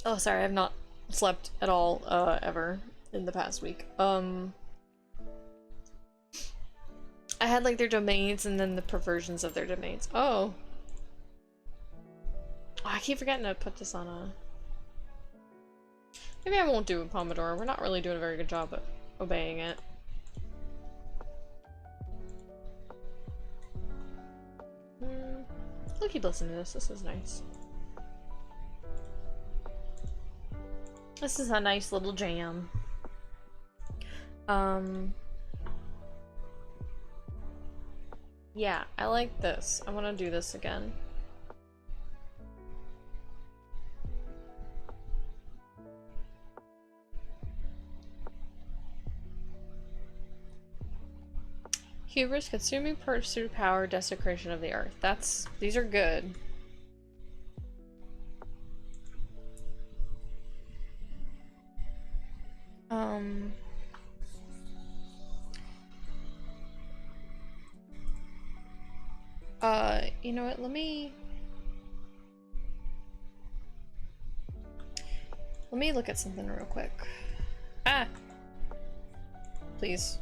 Oh, sorry, I've not slept at all, ever in the past week. I had like their domains and then the perversions of their domains. Oh. I keep forgetting to put this on a... Maybe I won't do a Pomodoro. We're not really doing a very good job at obeying it. I'll keep listening to this. This is nice. This is a nice little jam. Yeah, I like this. I want to do this again. Hubris, consuming pursuit power, desecration of the earth. These are good. You know what, let me look at something real quick. Ah! Please.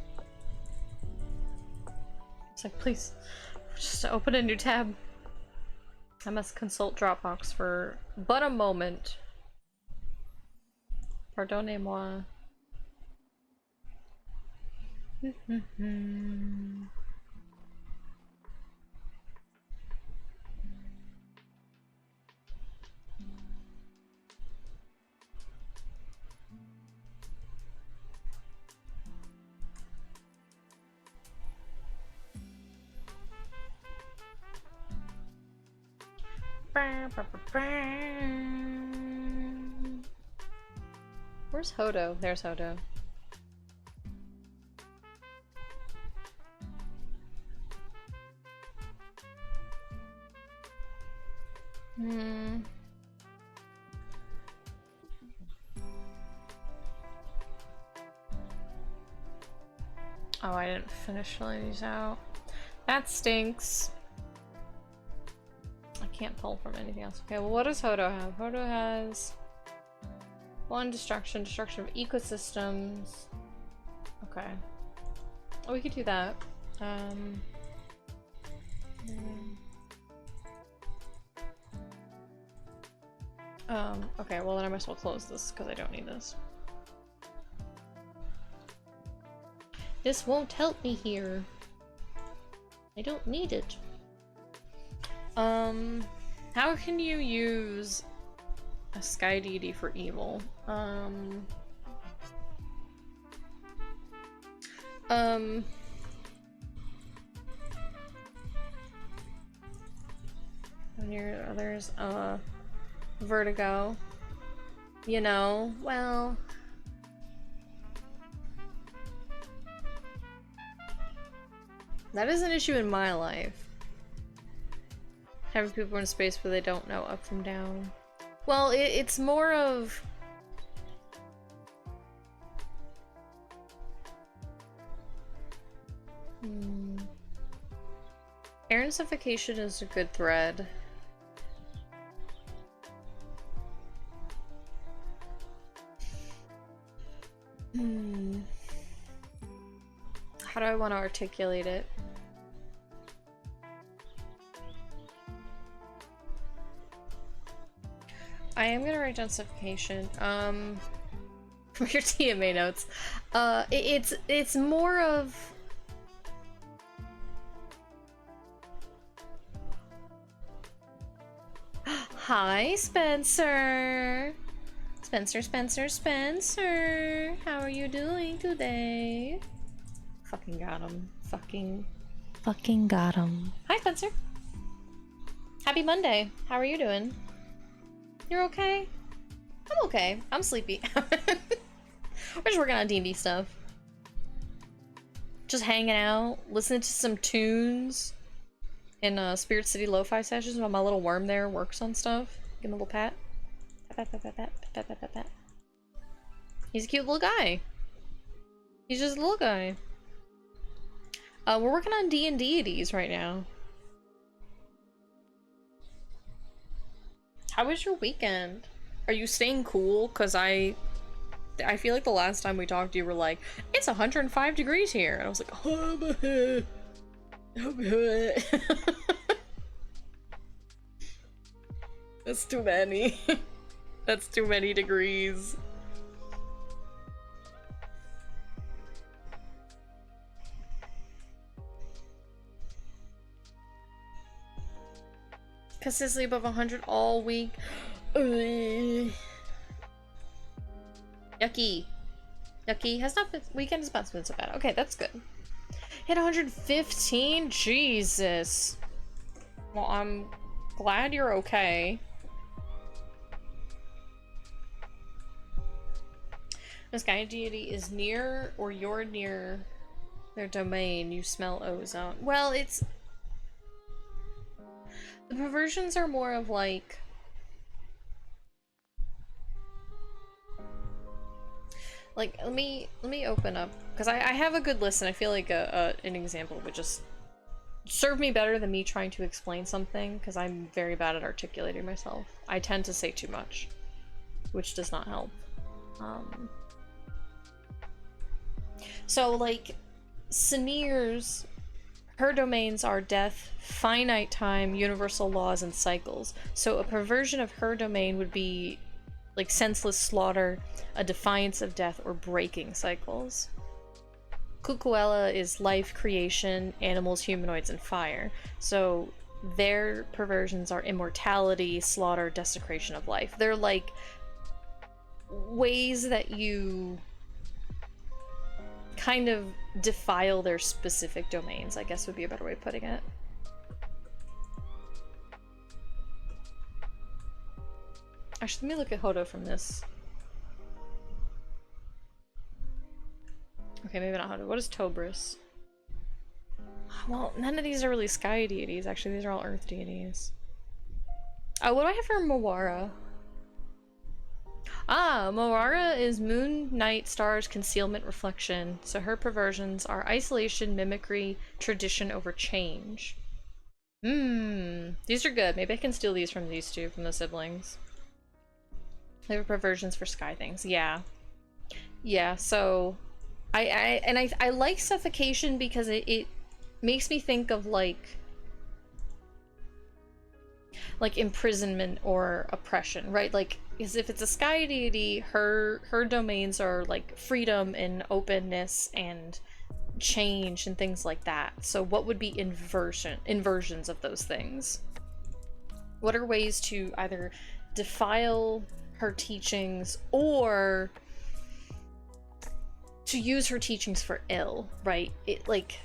It's like, please, just open a new tab. I must consult Dropbox for but a moment. Pardonnez-moi. Where's Hodo? There's Hodo. Oh, I didn't finish filling these out. That stinks. I can't pull from anything else. Okay, well, what does Hodo have? Hodo has one destruction of ecosystems. Okay. Oh, we could do that. Okay, well then I might as well close this because I don't need this. This won't help me here. I don't need it. How can you use a sky deity for evil? When your others, vertigo. You know, well... That is an issue in my life. Having people in space where they don't know up from down. Well, it's more of... Airinification is a good thread. How do I want to articulate it? I am gonna write down suffocation. For your TMA notes. It's more of... Hi, Spencer! Spencer! How are you doing today? Fucking got him. Fucking got him. Hi, Spencer! Happy Monday! How are you doing? You're okay? I'm okay. I'm sleepy. We're just working on D&D stuff. Just hanging out, listening to some tunes in Spirit City lo-fi sessions while my little worm there works on stuff. Give him a little pat. Pat. He's a cute little guy. He's just a little guy. We're working on D&Deities right now. How was your weekend? Are you staying cool? Cause I feel like the last time we talked you were like, it's 105 degrees here. And I was like, oh, that's too many. That's too many degrees. Consistently above 100 all week. Yucky. Has not been, weekend has not been so bad. Okay, that's good. Hit 115? Jesus. Well, I'm glad you're okay. The sky deity is near or you're near their domain. You smell ozone. Well, it's... The perversions are more of like... Like, let me open up, because I have a good list, and I feel like an example would just serve me better than me trying to explain something, because I'm very bad at articulating myself. I tend to say too much, which does not help. So, like, Saneer's, her domains are death, finite time, universal laws, and cycles. So a perversion of her domain would be like senseless slaughter, a defiance of death, or breaking cycles. Kukuela is life, creation, animals, humanoids, and fire. So their perversions are immortality, slaughter, desecration of life. They're like ways that you kind of defile their specific domains, I guess would be a better way of putting it. Actually, let me look at Hodo from this. Okay, maybe not Hodo. What is Tobris? Well, none of these are really sky deities, actually. These are all earth deities. Oh, what do I have for Mawara? Ah, Mawara is moon, night, stars, concealment, reflection. So her perversions are isolation, mimicry, tradition over change. These are good. Maybe I can steal these from these two, from the siblings. They have perversions for sky things. Yeah. Yeah, so I like suffocation because it makes me think of like imprisonment or oppression, right? Like, as if it's a sky deity, her domains are like freedom and openness and change and things like that. So what would be inversions of those things? What are ways to either defile her teachings or to use her teachings for ill, right? It like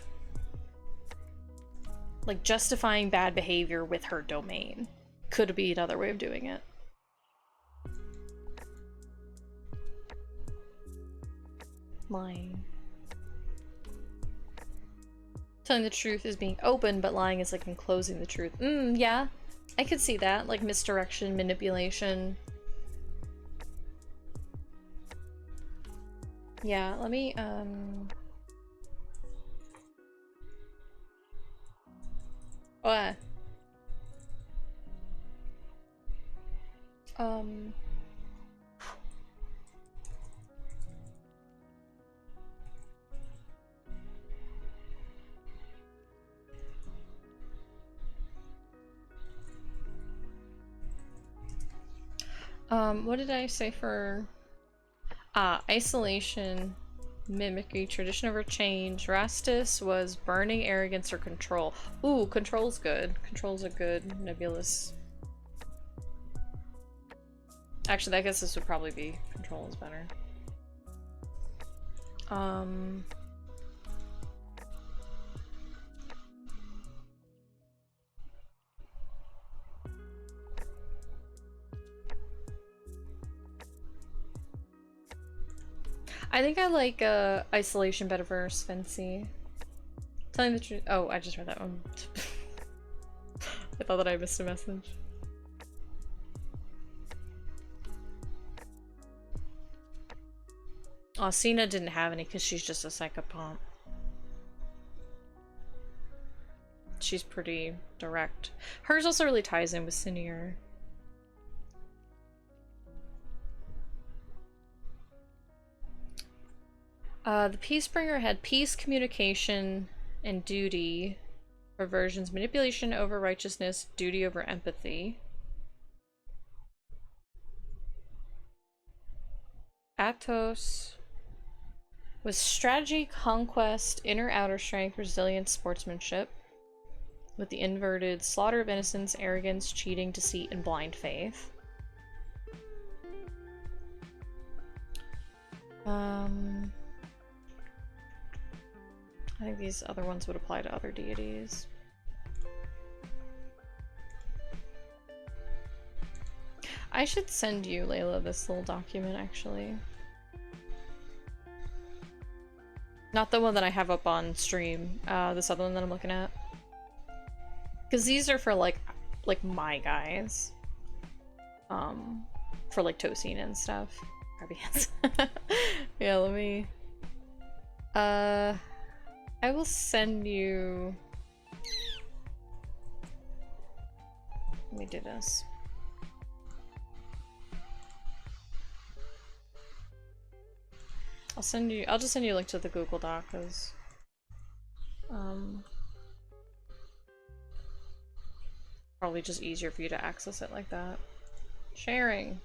justifying bad behavior with her domain could be another way of doing it. Lying. Telling the truth is being open, but lying is like enclosing the truth. Yeah. I could see that, like misdirection, manipulation. Yeah, let me, what? What did I say for... isolation, mimicry, tradition over change. Rastus was burning, arrogance, or control. Ooh, control's good. Control's a good nebulous. Actually, I guess this would probably be control is better. I think I like isolation better for Svency. Telling the truth. Oh, I just read that one. I thought that I missed a message. Oh, Cena didn't have any because she's just a psychopomp. She's pretty direct. Hers also really ties in with Sinier. The Peacebringer had peace, communication, and duty. Perversions, manipulation over righteousness, duty over empathy. Athos was strategy, conquest, inner-outer strength, resilience, sportsmanship. With the inverted slaughter of innocence, arrogance, cheating, deceit, and blind faith. I think these other ones would apply to other deities. I should send you, Layla, this little document, actually. Not the one that I have up on stream, this other one that I'm looking at. Because these are for, like my guys. For, like, Tosina and stuff. Yeah, let me... I will send you... Let me do this. I'll just send you a link to the Google Doc, because... probably just easier for you to access it like that. Sharing.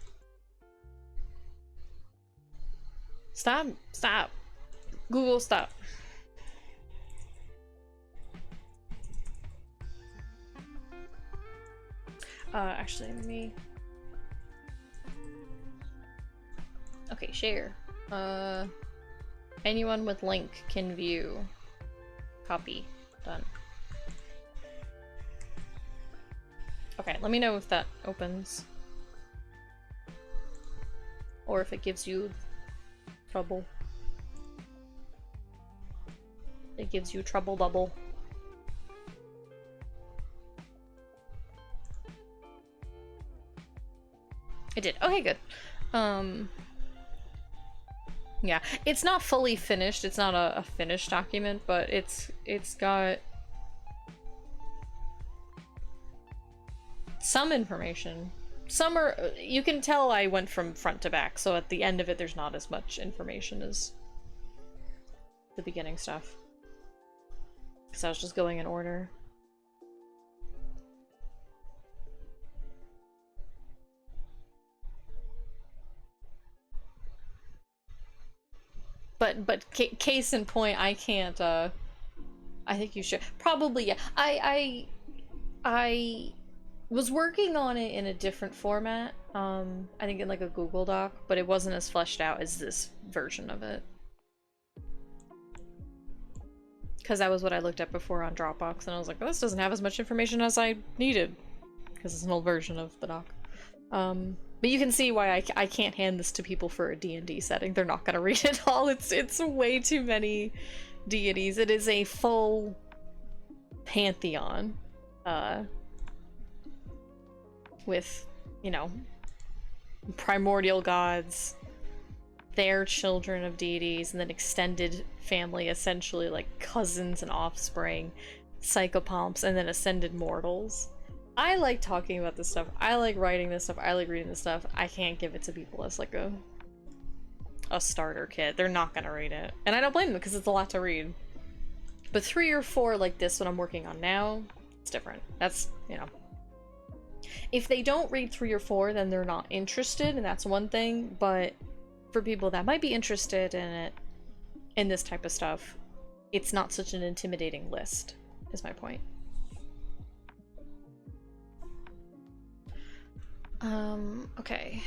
Stop! Stop! Google, stop. Actually, let me... Okay, share. Anyone with link can view. Copy. Done. Okay, let me know if that opens. or if it gives you trouble. It gives you trouble double. It did. Okay, good. Yeah, it's not fully finished. It's not a finished document, but it's got some information. Some are, you can tell I went from front to back, so at the end of it there's not as much information as the beginning stuff. Because I was just going in order. But case in point, I can't, I think you should. Probably, yeah. I was working on it in a different format, I think in like a Google Doc, but it wasn't as fleshed out as this version of it. Because that was what I looked at before on Dropbox, and I was like, oh, this doesn't have as much information as I needed. Because it's an old version of the doc. But you can see why I can't hand this to people for a D&D setting. They're not gonna read it all. It's way too many deities. It is a full pantheon. With, you know, primordial gods, their children of deities, and then extended family, essentially like cousins and offspring, psychopomps, and then ascended mortals. I like talking about this stuff. I like writing this stuff. I like reading this stuff. I can't give it to people as like a starter kit. They're not gonna read it. And I don't blame them because it's a lot to read. But 3 or 4 like this, what I'm working on now, it's different. That's, you know. If they don't read 3 or 4, then they're not interested, and that's one thing. But for people that might be interested in it, in this type of stuff, it's not such an intimidating list, is my point. Okay.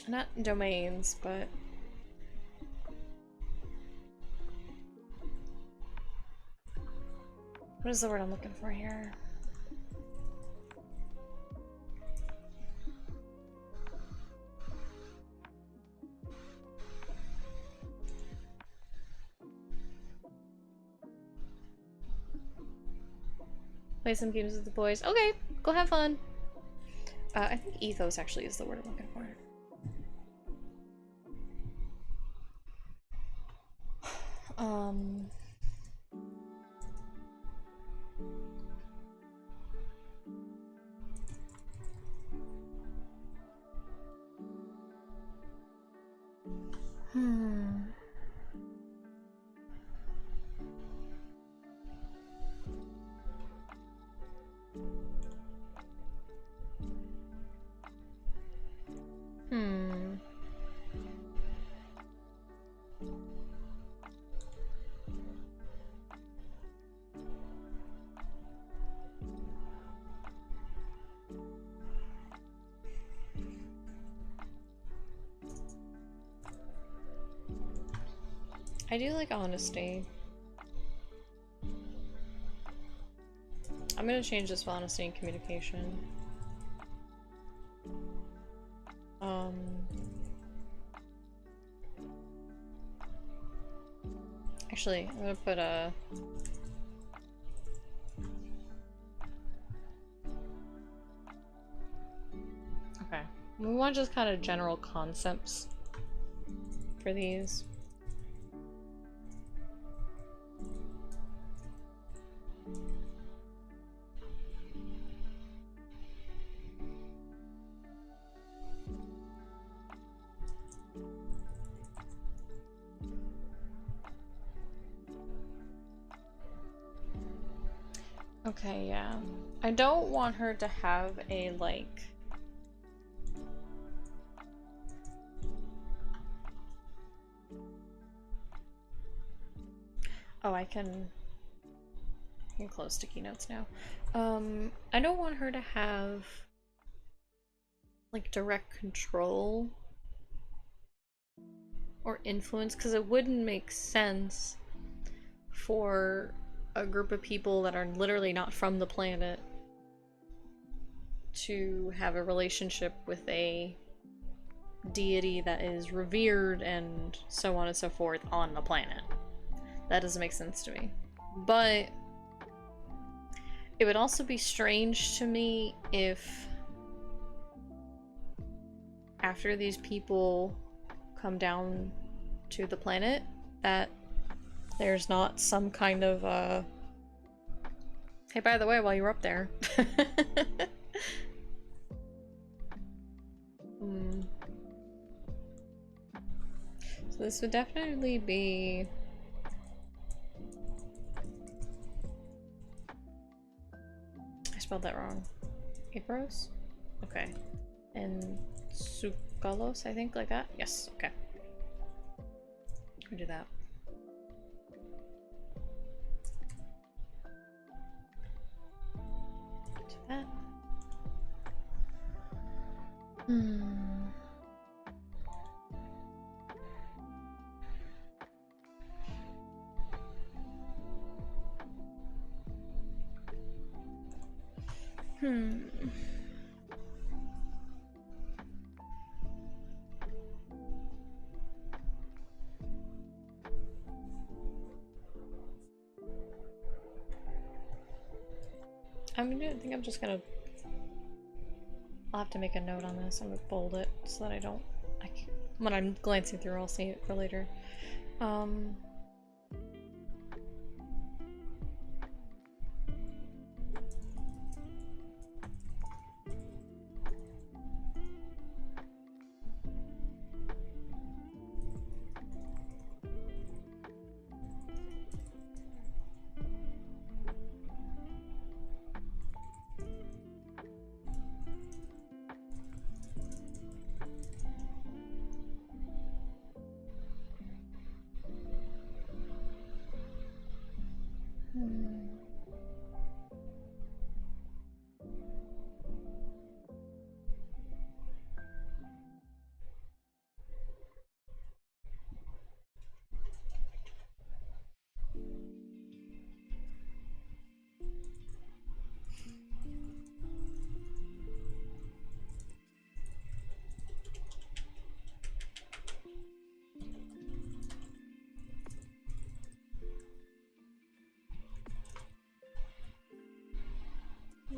Not domains, but what is the word I'm looking for here? Play some games with the boys. Okay, go have fun. I think ethos actually is the word I'm looking for. I do like honesty. I'm gonna change this for honesty and communication. Actually, I'm gonna put a... Okay. We want just kind of general concepts for these. Okay, yeah. I don't want her to have a, like... Oh, I can close sticky notes now. I don't want her to have, like, direct control or influence, because it wouldn't make sense for a group of people that are literally not from the planet to have a relationship with a deity that is revered and so on and so forth on the planet. That doesn't make sense to me. But it would also be strange to me if after these people come down to the planet that there's not some kind of hey, by the way, while you were up there. So this would definitely be... I spelled that wrong. Apros? Okay. And Sukalos, I think, like that? Yes, okay. We'll do that. Do that. I think I'm just gonna... I'll have to make a note on this. I'm gonna bold it so that I don't... when I'm glancing through, I'll see it for later.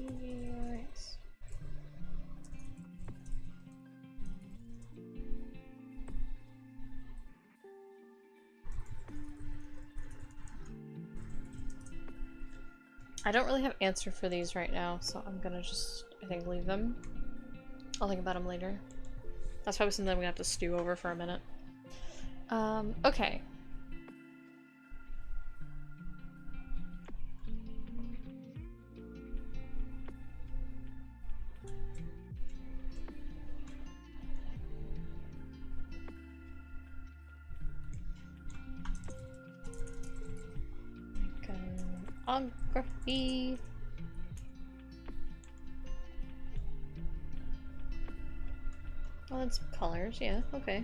Nice. I don't really have an answer for these right now, so I'm gonna just, I think, leave them. I'll think about them later. That's probably something I'm gonna have to stew over for a minute. Okay. Iconography. Oh, that's colors, yeah, okay.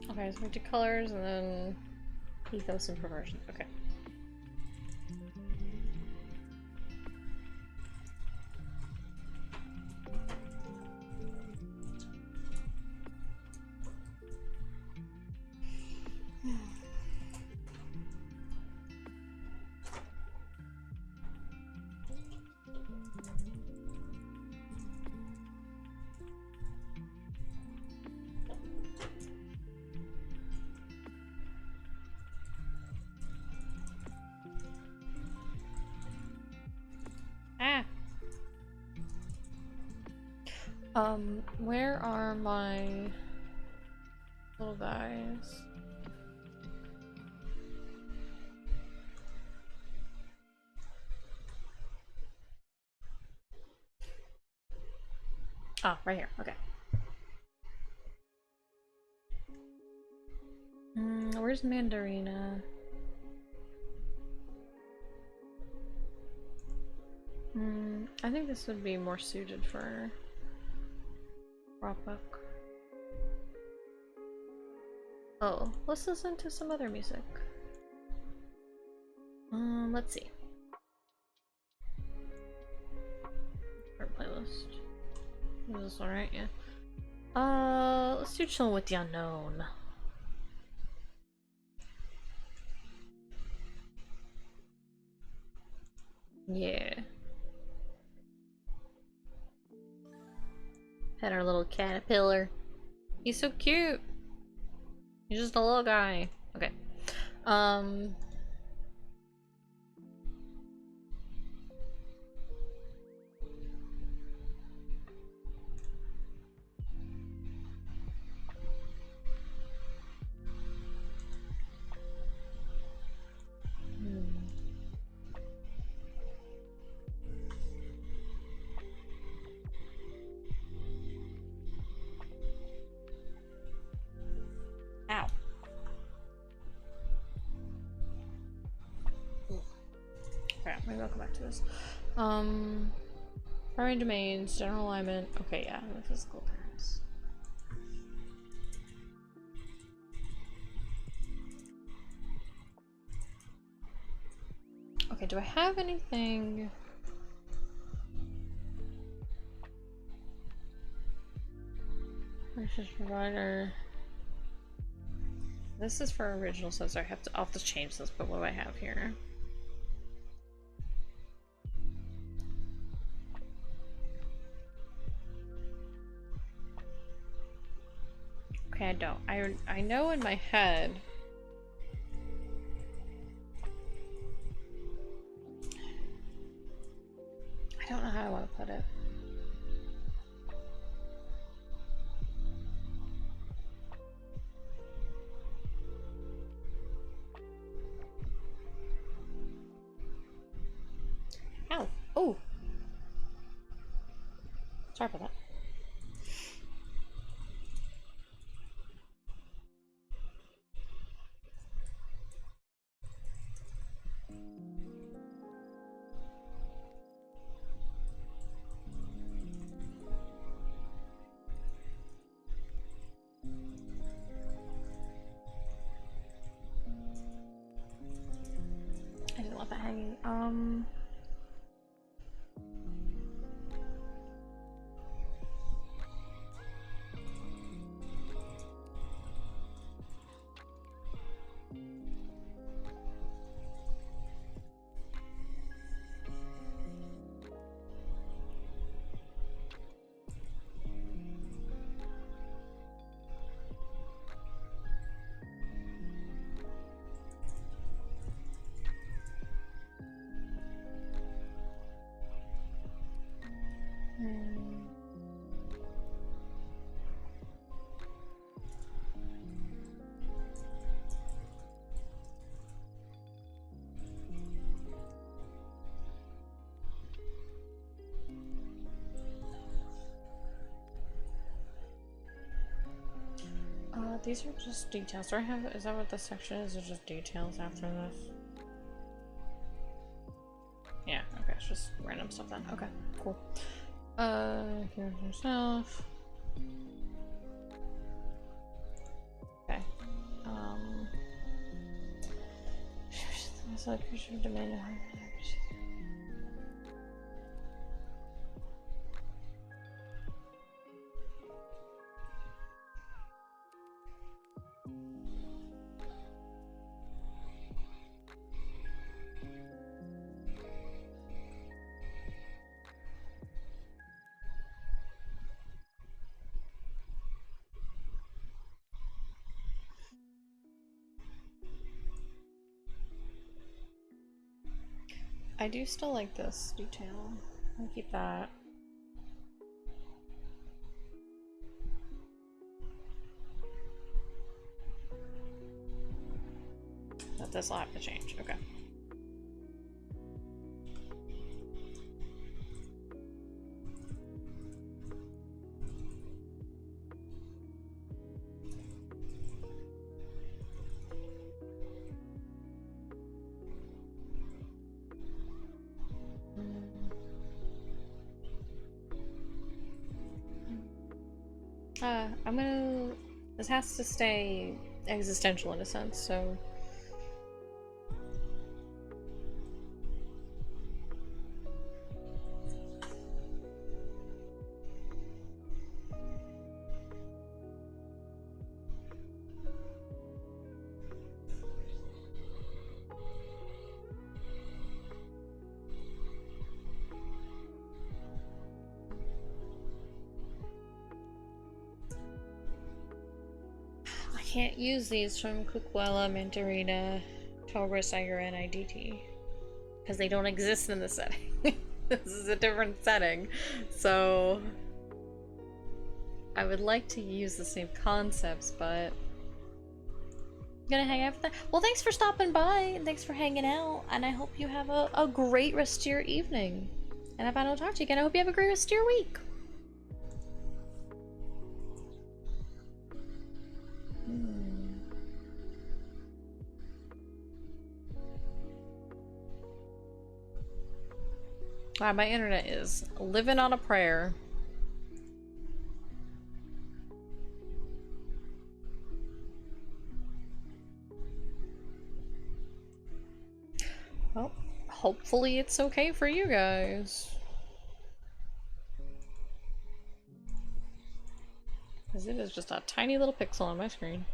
Okay, so we do colors and then ethos and perversion. Okay. Where are my little guys? Oh, right here. Okay. Where's Mandarina? I think this would be more suited for Rockbook. Oh, let's listen to some other music. Let's see. Our playlist. Is this alright? Yeah. Let's do Chillin' with the Unknown. Yeah. Had our little caterpillar. He's so cute. He's just a little guy. Okay. Ow. Okay, maybe I'll come back to this. Primary domains, general alignment. Okay, yeah, the physical terms. Okay, do I have anything? Resource provider. This is for original, so I have to. I'll have to change this. But what do I have here? Okay, I don't. I know in my head. I don't know how I want to put it. Ow! Oh! Sorry about that. I didn't want that hanging. These are just details. Do I have? Is that what this section is? Or just details after this? Yeah. Okay. It's just random stuff then. Okay. Cool. Here's yourself. Okay. So creature domain. I do still like this detail. I'll keep that. But this will have to change. Okay. I'm gonna... This has to stay existential in a sense, so... I can't use these from Kukwela, Mandarina, Taurus, Iger, and IDT. Because they don't exist in the setting. This is a different setting. So... I would like to use the same concepts, but... I'm gonna hang out for that. Well, thanks for stopping by, and thanks for hanging out, and I hope you have a great rest of your evening. And if I don't talk to you again, I hope you have a great rest of your week. Wow, my internet is living on a prayer. Well, hopefully it's okay for you guys. Because it is just a tiny little pixel on my screen.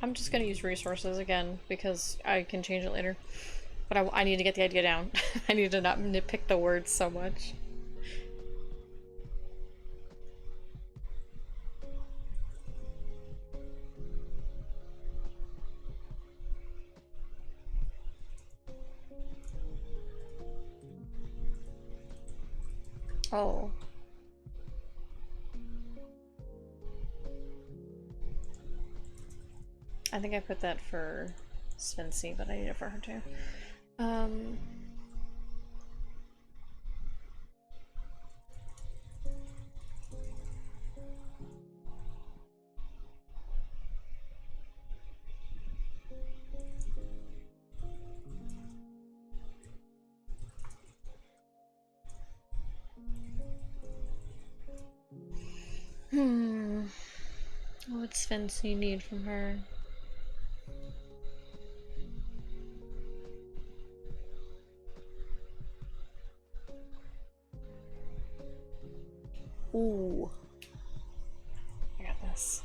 I'm just gonna use resources again because I can change it later. But I need to get the idea down. I need to not nitpick the words so much. Oh. I think I put that for Svency, but I need it for her too. What Svency need from her? Ooh. I got this.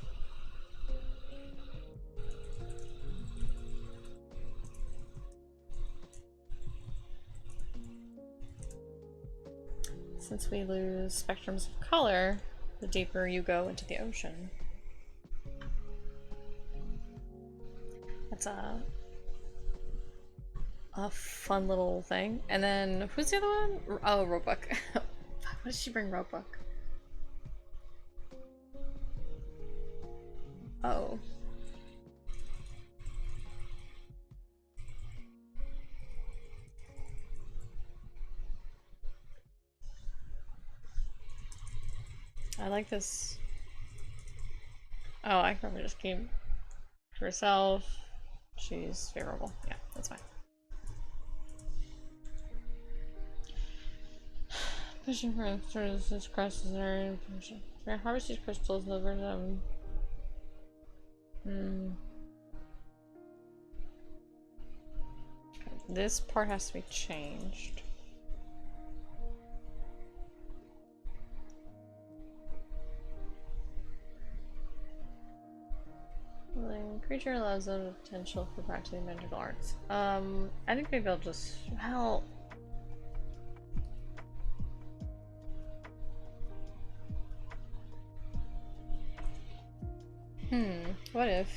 Since we lose spectrums of color, the deeper you go into the ocean. That's a fun little thing. And then, who's the other one? Oh, Roebuck. What did she bring Roebuck? Oh. I like this. Oh, I can probably just keep herself. She's favorable. Yeah, that's fine. Pushing for this crosses her. Harvest these crystals, deliver them. This part has to be changed. Creature allows them potential for practicing magical arts. I think maybe I'll just... Well... What if...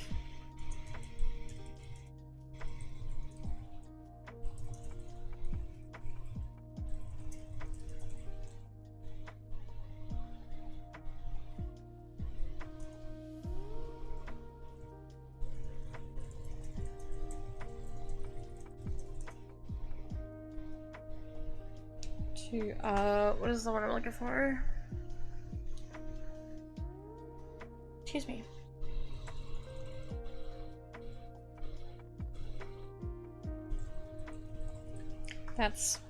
what is the one I'm looking for? Excuse me. That's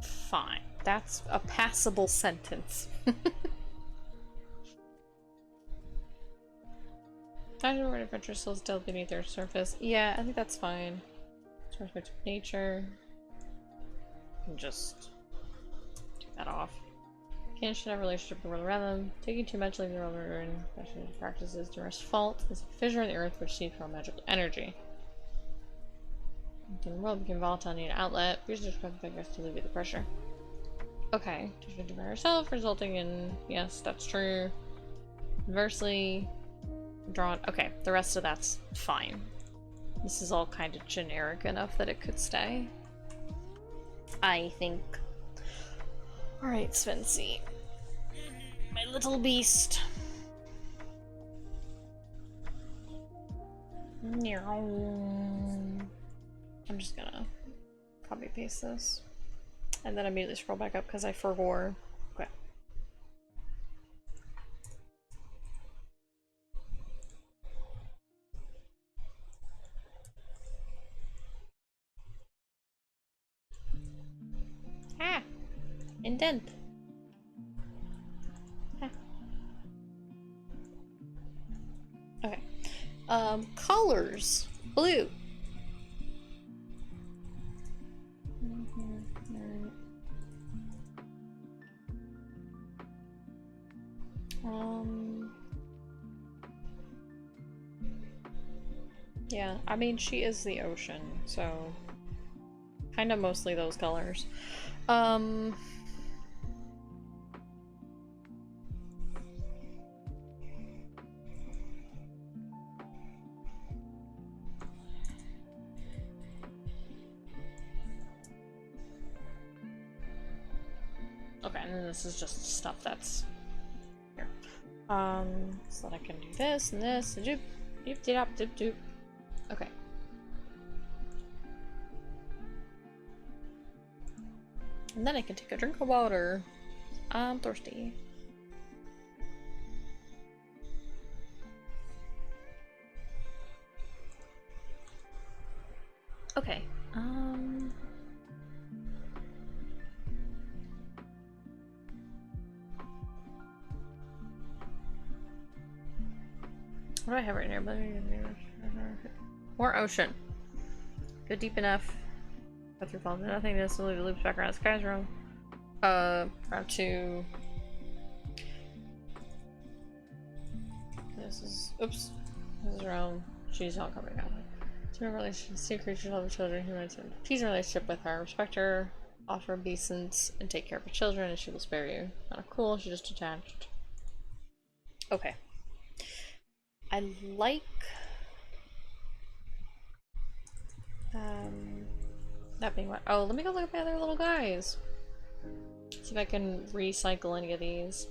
fine. That's a passable sentence. Dinosaur adventure still beneath their surface. Yeah, I think that's fine. Respect to nature. And just take that off. Can't should have a relationship with the world around them. Taking too much, leaving the world in practices to rest fault is a fissure in the earth which seeps from magical energy. The world became volatile and need an outlet. Please describe the figures to alleviate the pressure. Okay, to by herself, resulting in yes, that's true. Inversely drawn. Okay, the rest of that's fine. This is all kind of generic enough that it could stay, I think. Alright, Svency. My little beast. I'm just gonna copy paste this. And then immediately scroll back up because I forgot. Okay. Ah! Indent. Ah. Okay. Colors. Blue. Yeah, I mean, she is the ocean, so kind of mostly those colors. Okay, and then this is just stuff that's here. So that I can do this and this and doop, doop, doop, doop, doop. Okay. And then I can take a drink of water. I'm thirsty. Okay. What do I have right here? More ocean. Go deep enough. Go through falls. Nothing. This loops back around the sky's room. Route 2. This is. Oops. This is around. She's not coming out. Teach relationship. See creatures, love children. Teach a relationship with her. Respect her. Offer obeisance and take care of her children, and she will spare you. Not cool. She's just attached. Okay. I like that being what. Oh, let me go look at my other little guys. See if I can recycle any of these.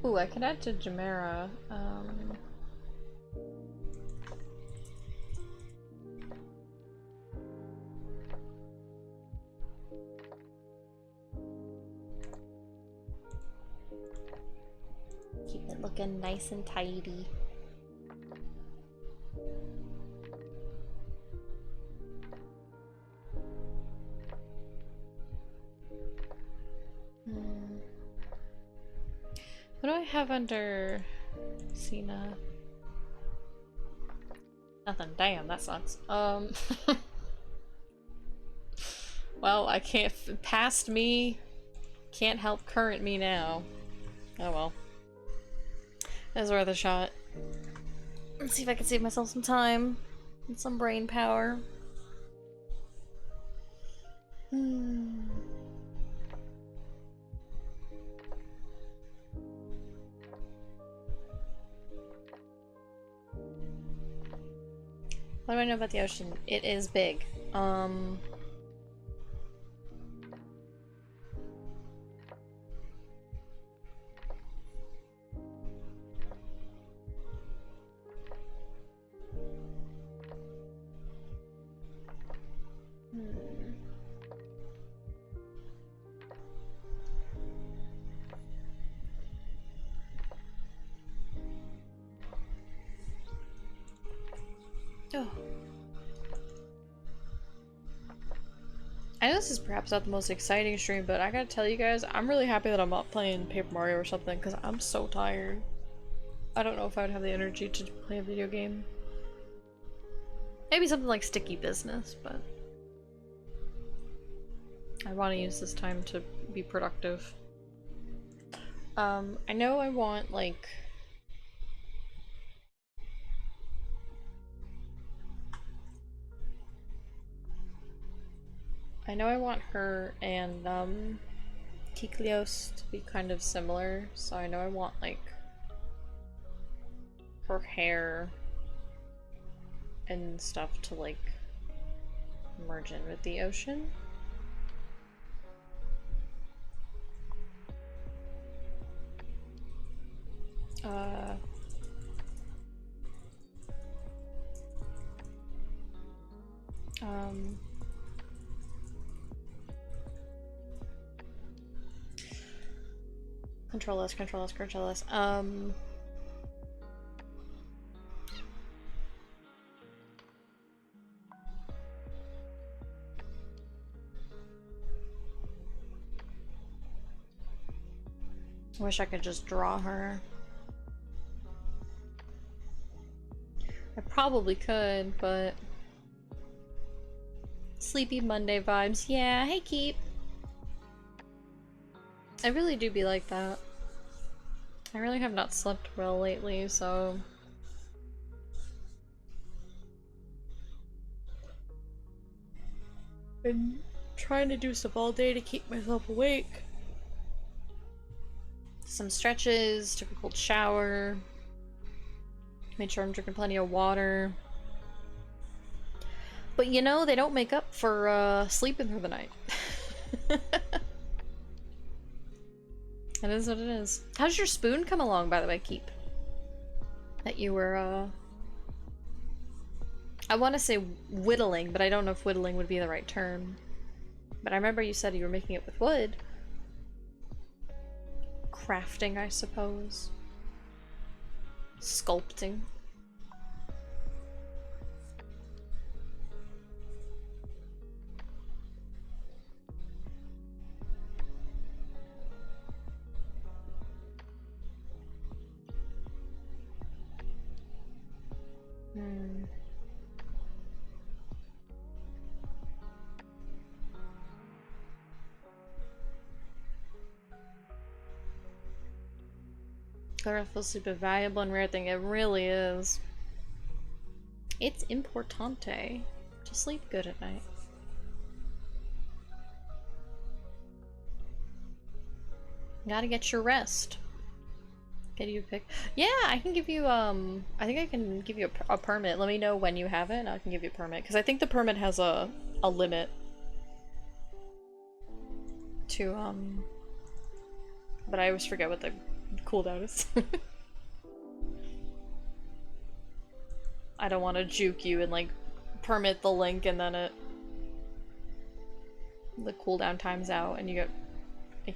Ooh, I can add to Jamera. Keep it looking nice and tidy. What do I have under Cena? Nothing. Damn, that sucks. Well, I can't. Past me can't help current me now. Oh well. That's worth a shot. Let's see if I can save myself some time and some brain power. What do I know about the ocean? It is big. Hmm. Oh. I know this is perhaps not the most exciting stream, but I gotta tell you guys, I'm really happy that I'm not playing Paper Mario or something, because I'm so tired. I don't know if I would have the energy to play a video game. Maybe something like Sticky Business, but I want to use this time to be productive. I know I want, like... I know I want her and, Kiklios to be kind of similar, so I know I want, like, her hair and stuff to, like, merge in with the ocean. Control S, control S, control S. I wish I could just draw her. I probably could, but... Sleepy Monday vibes. Yeah, hey Keep. I really do be like that. I really have not slept well lately, so... Been trying to do stuff all day to keep myself awake. Some stretches, took a cold shower, made sure I'm drinking plenty of water. But you know, they don't make up for sleeping through the night. It is what it is. How's your spoon come along, by the way, Keep? That you were, I want to say whittling, but I don't know if whittling would be the right term. But I remember you said you were making it with wood. Crafting, I suppose. Sculpting. Hmm. Restful sleep a valuable and rare thing. It really is. It's importante to sleep good at night. Gotta get your rest. Get you a pick. Yeah, I can give you, I think I can give you a permit. Let me know when you have it and I can give you a permit. Because I think the permit has a limit to, but I always forget what the cooldown is. I don't want to juke you and, like, permit the link and then the cooldown times out and it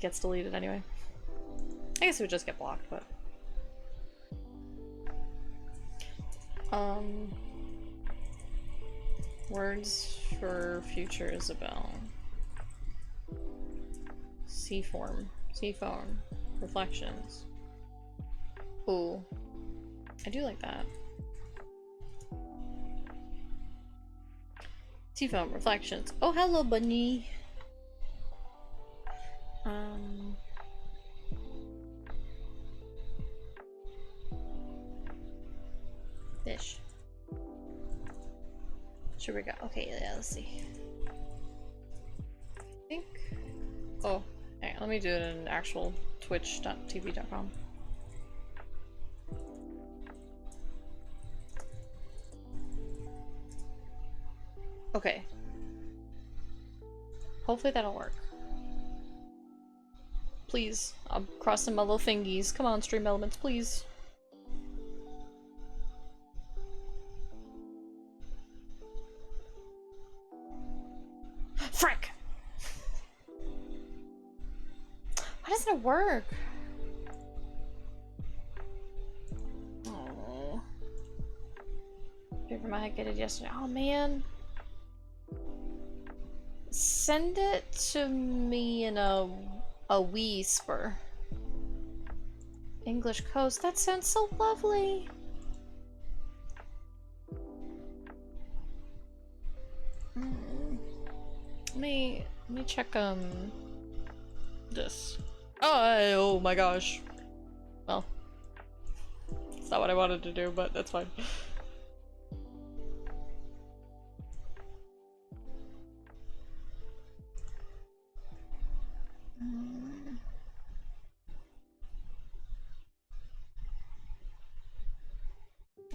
gets deleted anyway. I guess it would just get blocked, but... Words for future Isabel. Seaform. Seafoam. Reflections. Ooh. I do like that. Seafoam. Reflections. Oh, hello, bunny! Fish. Should we go? Okay, yeah, let's see. I think... Oh, alright, let me do it in actual twitch.tv.com. Okay. Hopefully that'll work. Please. I'm crossing my little fingies. Come on, stream elements, please. Frick! Why doesn't it work? Oh. Paper my get it yesterday. Oh man. Send it to me in a whisper. English coast. That sounds so lovely. Let me check this. Oh my gosh. Well, it's not what I wanted to do, but that's fine.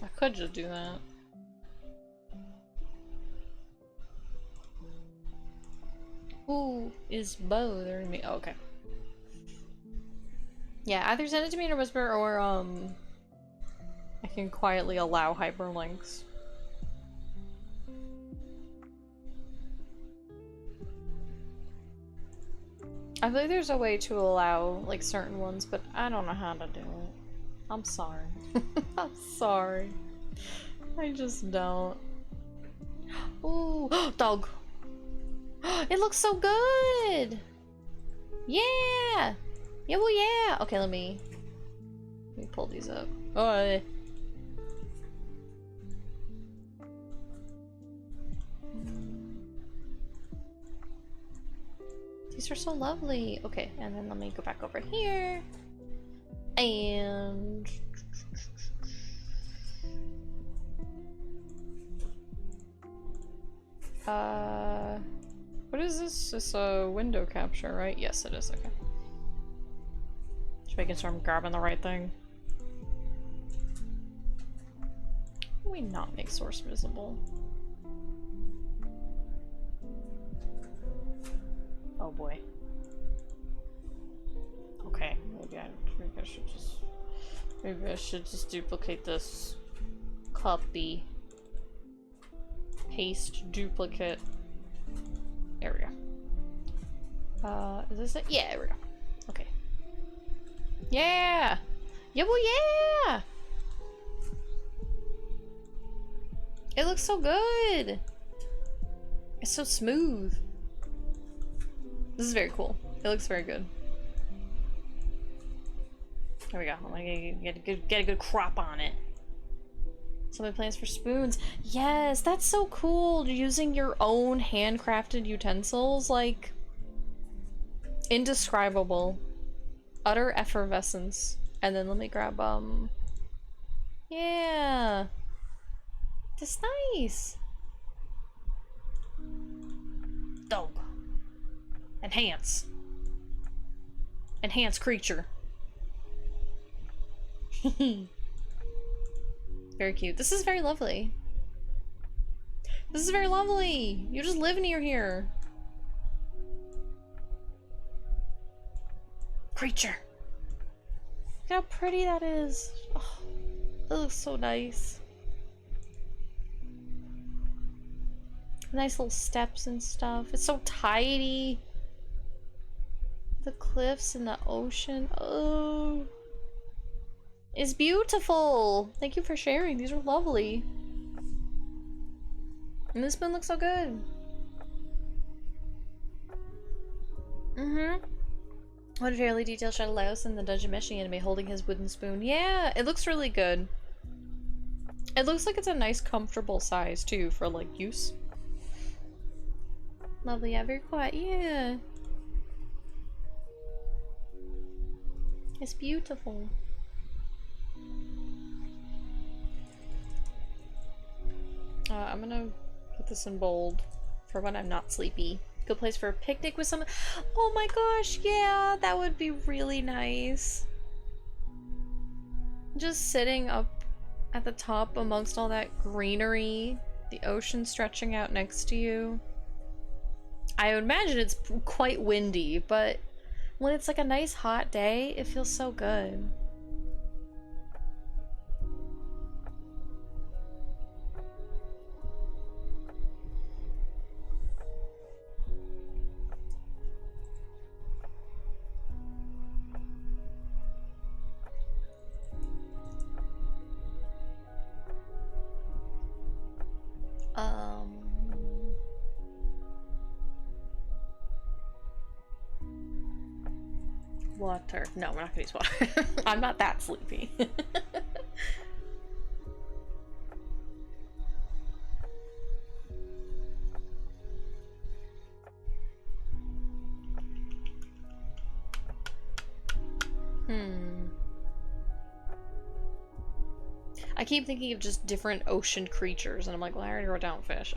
I could just do that. Who is bothering me? Oh, okay. Yeah, either send it to me in a whisper or I can quietly allow hyperlinks. I believe there's a way to allow like certain ones, but I don't know how to do it. I'm sorry. I'm sorry. I just don't. Ooh, dog. It looks so good. Yeah. Yeah, well, yeah. Okay, let me pull these up. Oh. These are so lovely. Okay, and then let me go back over here. And what is this? It's a window capture, right? Yes, it is. Okay. Just making sure I'm grabbing the right thing. Can we not make source visible? Oh boy. Okay, maybe I should just duplicate this copy. Paste duplicate. There we go. Is this it? Yeah, there we go. Okay. Yeah! Yeah, well, yeah! It looks so good! It's so smooth. This is very cool. It looks very good. There we go. I'm gonna get a good crop on it. So many plans for spoons. Yes, that's so cool. Using your own handcrafted utensils, like indescribable. Utter effervescence. And then let me grab yeah. That's nice. Dog. Enhance. Enhance creature. Very cute. This is very lovely. This is very lovely. You just live near here. Creature. Look how pretty that is. Oh, that looks so nice. Nice little steps and stuff. It's so tidy. The cliffs and the ocean. Oh. It's beautiful. Thank you for sharing. These are lovely. And this spoon looks so good. What a fairly detailed shot of Laos in the Dungeon Meshing anime holding his wooden spoon. Yeah, it looks really good. It looks like it's a nice, comfortable size too for like use. Lovely, yeah, very quiet. Yeah. It's beautiful. I'm gonna put this in bold for when I'm not sleepy. Good place for a picnic with someone. Oh my gosh, yeah, that would be really nice. Just sitting up at the top amongst all that greenery, the ocean stretching out next to you. I would imagine it's quite windy, but when it's like a nice hot day, it feels so good. Um, water. No, we're not gonna use water. I'm not that sleepy. I keep thinking of just different ocean creatures, and I'm like, well, I already wrote down fish.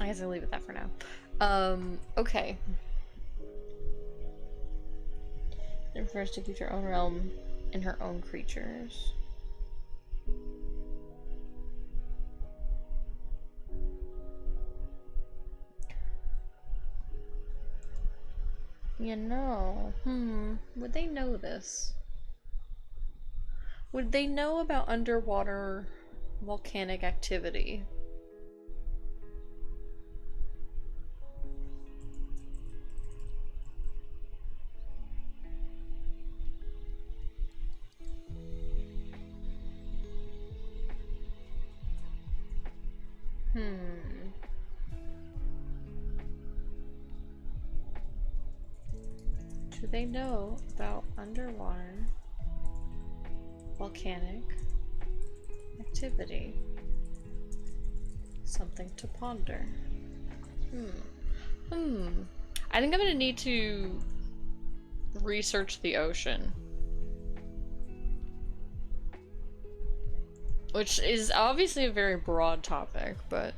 I guess I'll leave it that for now. Okay. It refers to keep your own realm and her own creatures. You know, would they know this? Would they know about underwater volcanic activity? Do they know about underwater volcanic activity? Something to ponder. I think I'm gonna need to research the ocean. Which is obviously a very broad topic, but...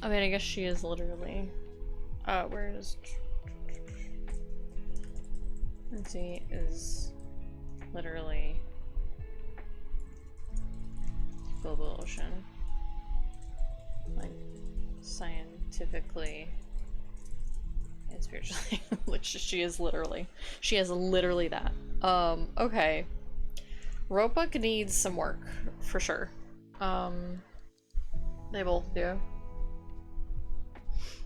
I mean, I guess she is literally... where is... Let's see, is literally... global ocean. Like, scientifically... and spiritually, which she is literally. She has literally that. Okay. Roebuck needs some work, for sure. They both do.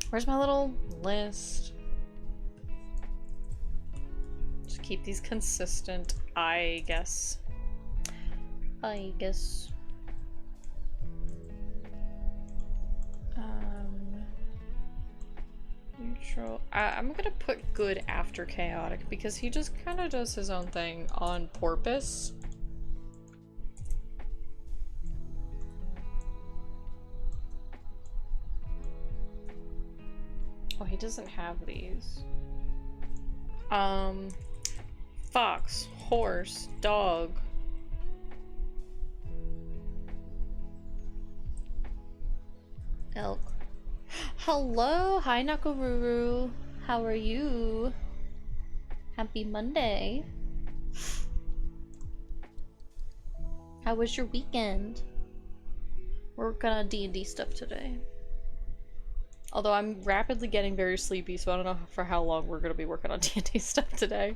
Where's my little list? Just keep these consistent, I guess. Neutral. I'm gonna put good after chaotic because he just kind of does his own thing on porpoise. Oh, he doesn't have these. Fox, horse, dog. Elk. Hello, hi Nakoruru. How are you? Happy Monday. How was your weekend? We're working on D&D stuff today. Although I'm rapidly getting very sleepy, so I don't know for how long we're gonna be working on D&D stuff today.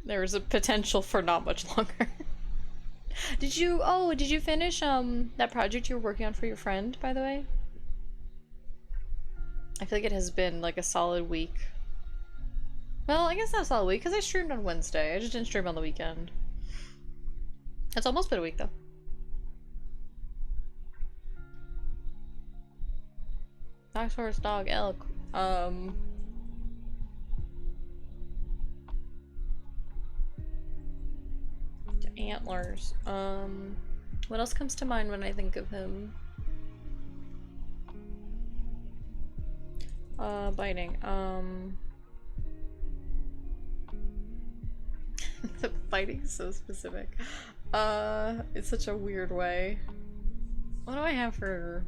There is a potential for not much longer. Did you finish that project you were working on for your friend, by the way? I feel like it has been like a solid week. Well, I guess not a solid week because I streamed on Wednesday. I just didn't stream on the weekend. It's almost been a week though. Fox, horse, dog, elk. Antlers. What else comes to mind when I think of him? Biting. The biting is so specific. It's such a weird way. What do I have for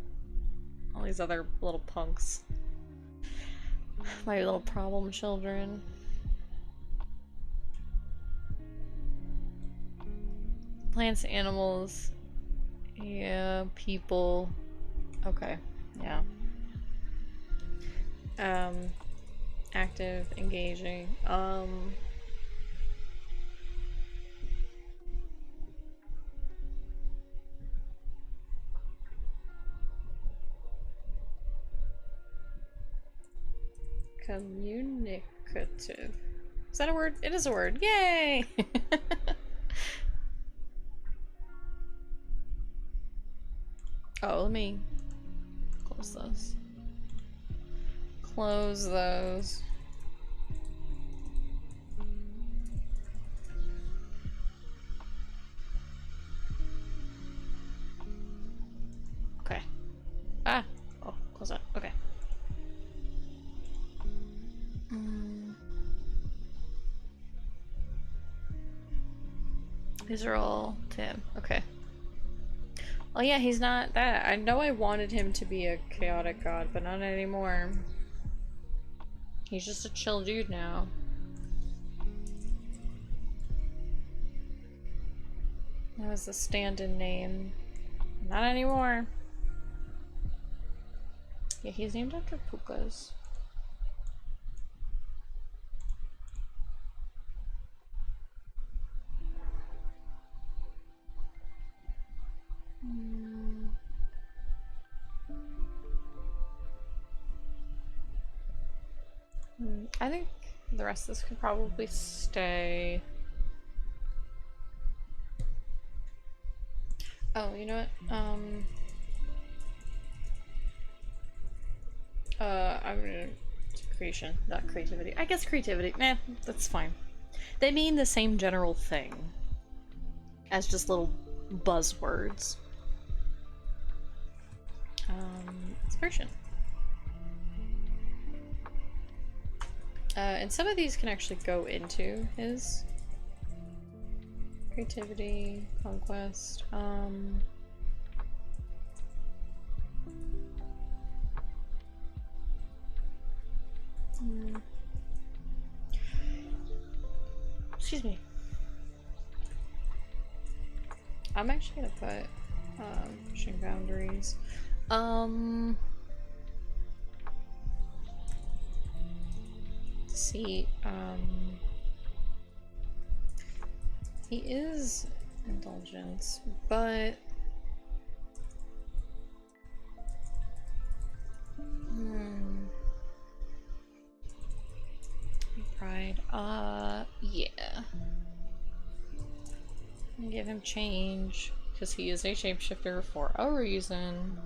all these other little punks? My little problem children. Plants, animals. Yeah, people. Okay, yeah. Active, engaging. Communicative. Is that a word? It is a word. Yay! Oh, let me close those. Close those. Okay. Ah! Oh, close that. Okay. These are all Tim. Okay. Oh yeah, he's not that. I know I wanted him to be a chaotic god, but not anymore. He's just a chill dude now. That was the stand-in name. Not anymore. Yeah, he's named after pukas. I think the rest of this could probably stay. Oh, you know what? I'm gonna creation, not creativity. I guess creativity. Nah, that's fine. They mean the same general thing as just little buzzwords. Inspiration. And some of these can actually go into his creativity, conquest. Excuse me. I'm actually gonna put pushing boundaries. See, he is indulgence, but pride. Yeah. Give him change because he is a shapeshifter for a reason.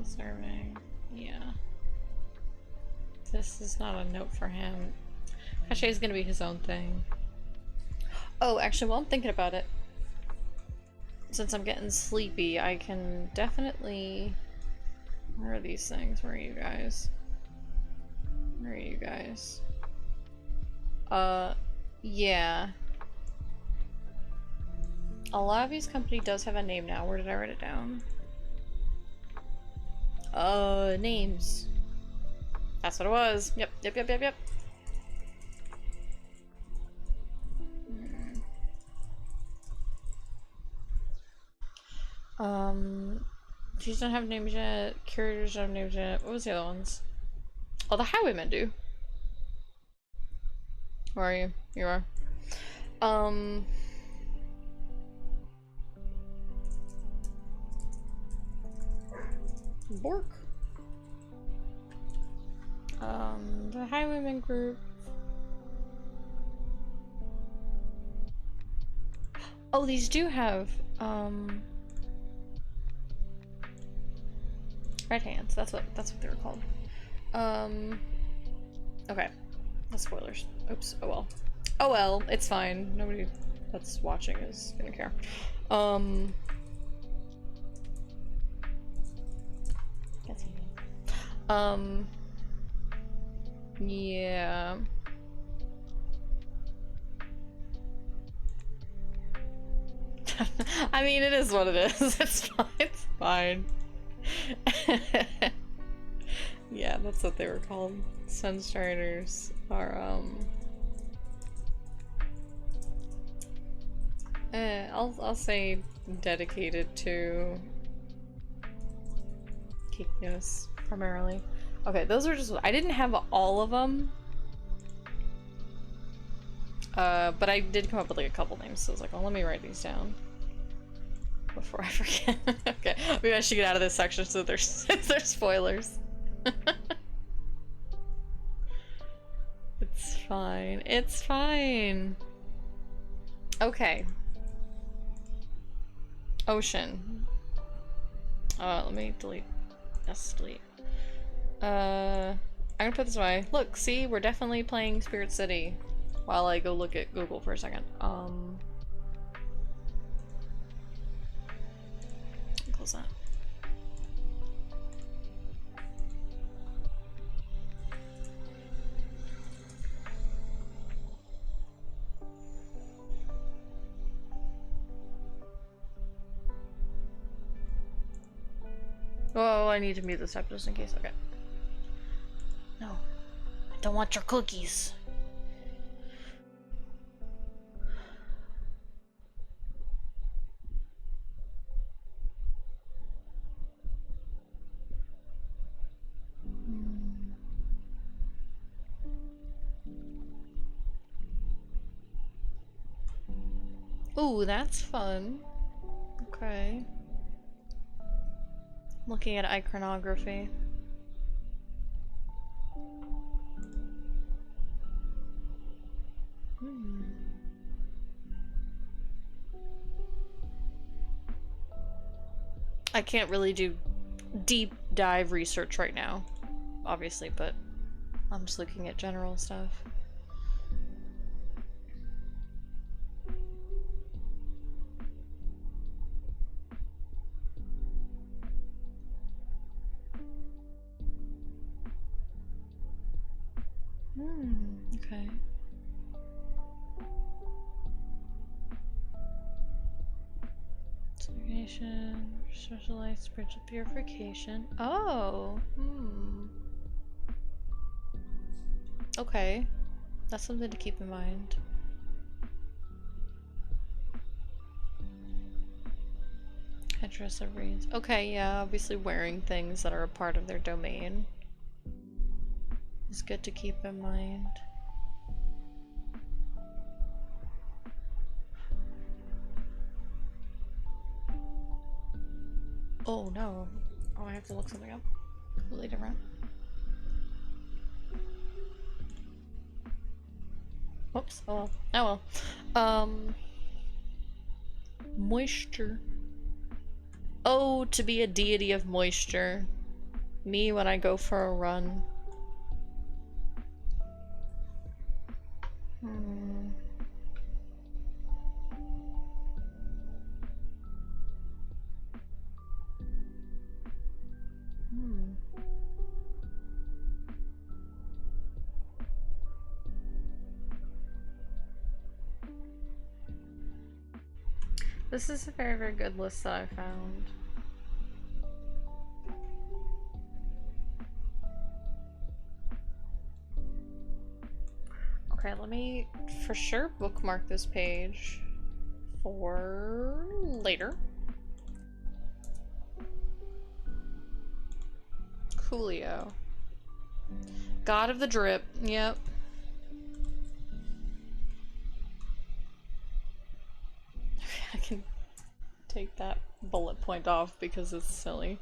Serving. Yeah. This is not a note for him. Cachet is gonna be his own thing. Oh, actually, while I'm thinking about it, since I'm getting sleepy, I can definitely... Where are these things? Where are you guys? Where are you guys? Yeah. A Alavi's company does have a name now. Where did I write it down? Names. That's what it was. Yep. These don't have names yet. Curators don't have names yet. What was the other ones? Oh, the highwaymen do. Where are you? You are. Bork. The highwaymen group. Oh, these do have, red hands. That's what they were called. Okay. No spoilers. Oops. Oh well. Oh well, it's fine. Nobody that's watching is gonna care. Yeah. I mean, it is what it is. It's fine. It's fine. Yeah, that's what they were called. Sunstriders are, I'll say dedicated to Geek news, primarily. Okay, those are just... I didn't have all of them. But I did come up with like a couple names, so I was like, well, let me write these down before I forget. Okay, maybe I should get out of this section so there's spoilers. It's fine. It's fine. Okay. Ocean. Let me delete. Yes, delete. I'm gonna put this away. Look, see, we're definitely playing Spirit City. While I go look at Google for a second. Close that. Oh, I need to mute this up just in case. Okay. No. I don't want your cookies. Ooh, that's fun. Okay. Looking at iconography. I can't really do deep dive research right now, obviously, but I'm just looking at general stuff. Okay. Segregation, socialized spiritual purification. Oh, okay. That's something to keep in mind. Headdress of reeds. Okay, yeah, obviously wearing things that are a part of their domain is good to keep in mind. Oh no. Oh, I have to look something up. Completely different. Whoops. Oh well. Oh well. Moisture. Oh, to be a deity of moisture. Me when I go for a run. This is a very, very good list that I found. Okay, let me for sure bookmark this page for later. Coolio. God of the drip, yep. I can take that bullet point off because it's silly.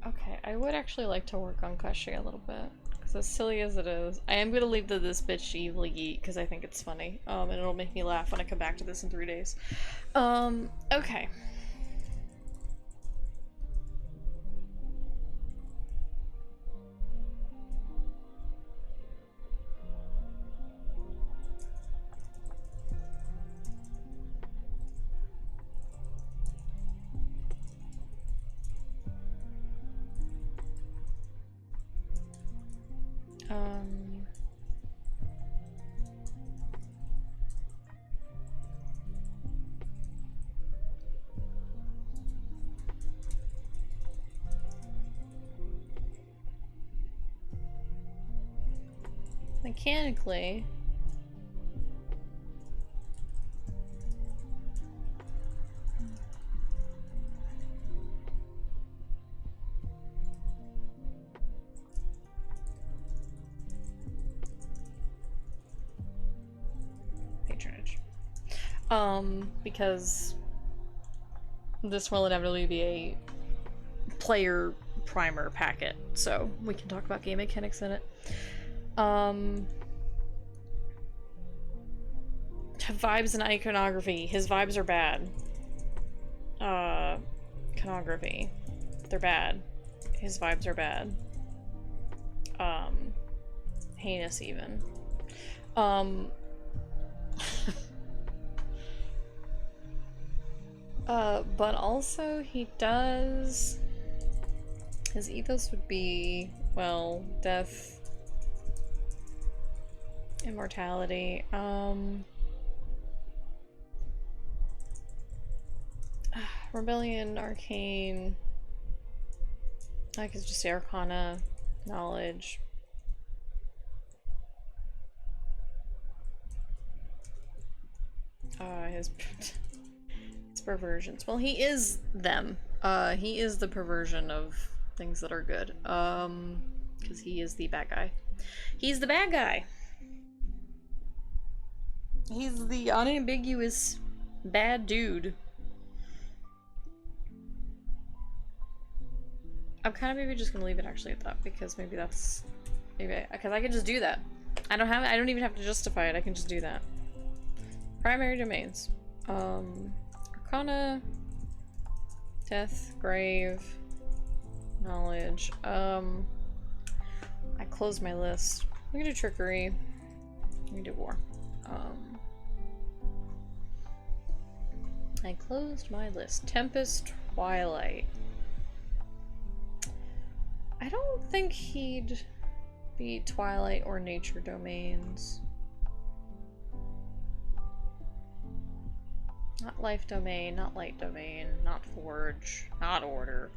Okay, I would actually like to work on Kashi a little bit. Because as silly as it is, I am gonna leave this bitch to evilly eat because I think it's funny. And it'll make me laugh when I come back to this in 3 days. Okay. Mechanically, Because this will inevitably be a player primer packet, so we can talk about game mechanics in it. Vibes and iconography. His vibes are bad. Iconography. They're bad. His vibes are bad. Heinous even. But also he does... His ethos would be, well, death, immortality, rebellion, arcane, I could just say arcana, knowledge. His perversions. Well, he is them. He is the perversion of things that are good. Because he is the bad guy. He's the bad guy. He's the unambiguous bad dude. I'm kind of maybe just gonna leave it actually at that, because maybe that's... because I can just do that. I don't even have to justify it, I can just do that. Primary domains. Arcana, death, grave, knowledge. I closed my list. We can do trickery. We can do war. I closed my list. Tempest, Twilight. I don't think he'd be Twilight or Nature domains. Not Life domain, not Light domain, not Forge, not Order.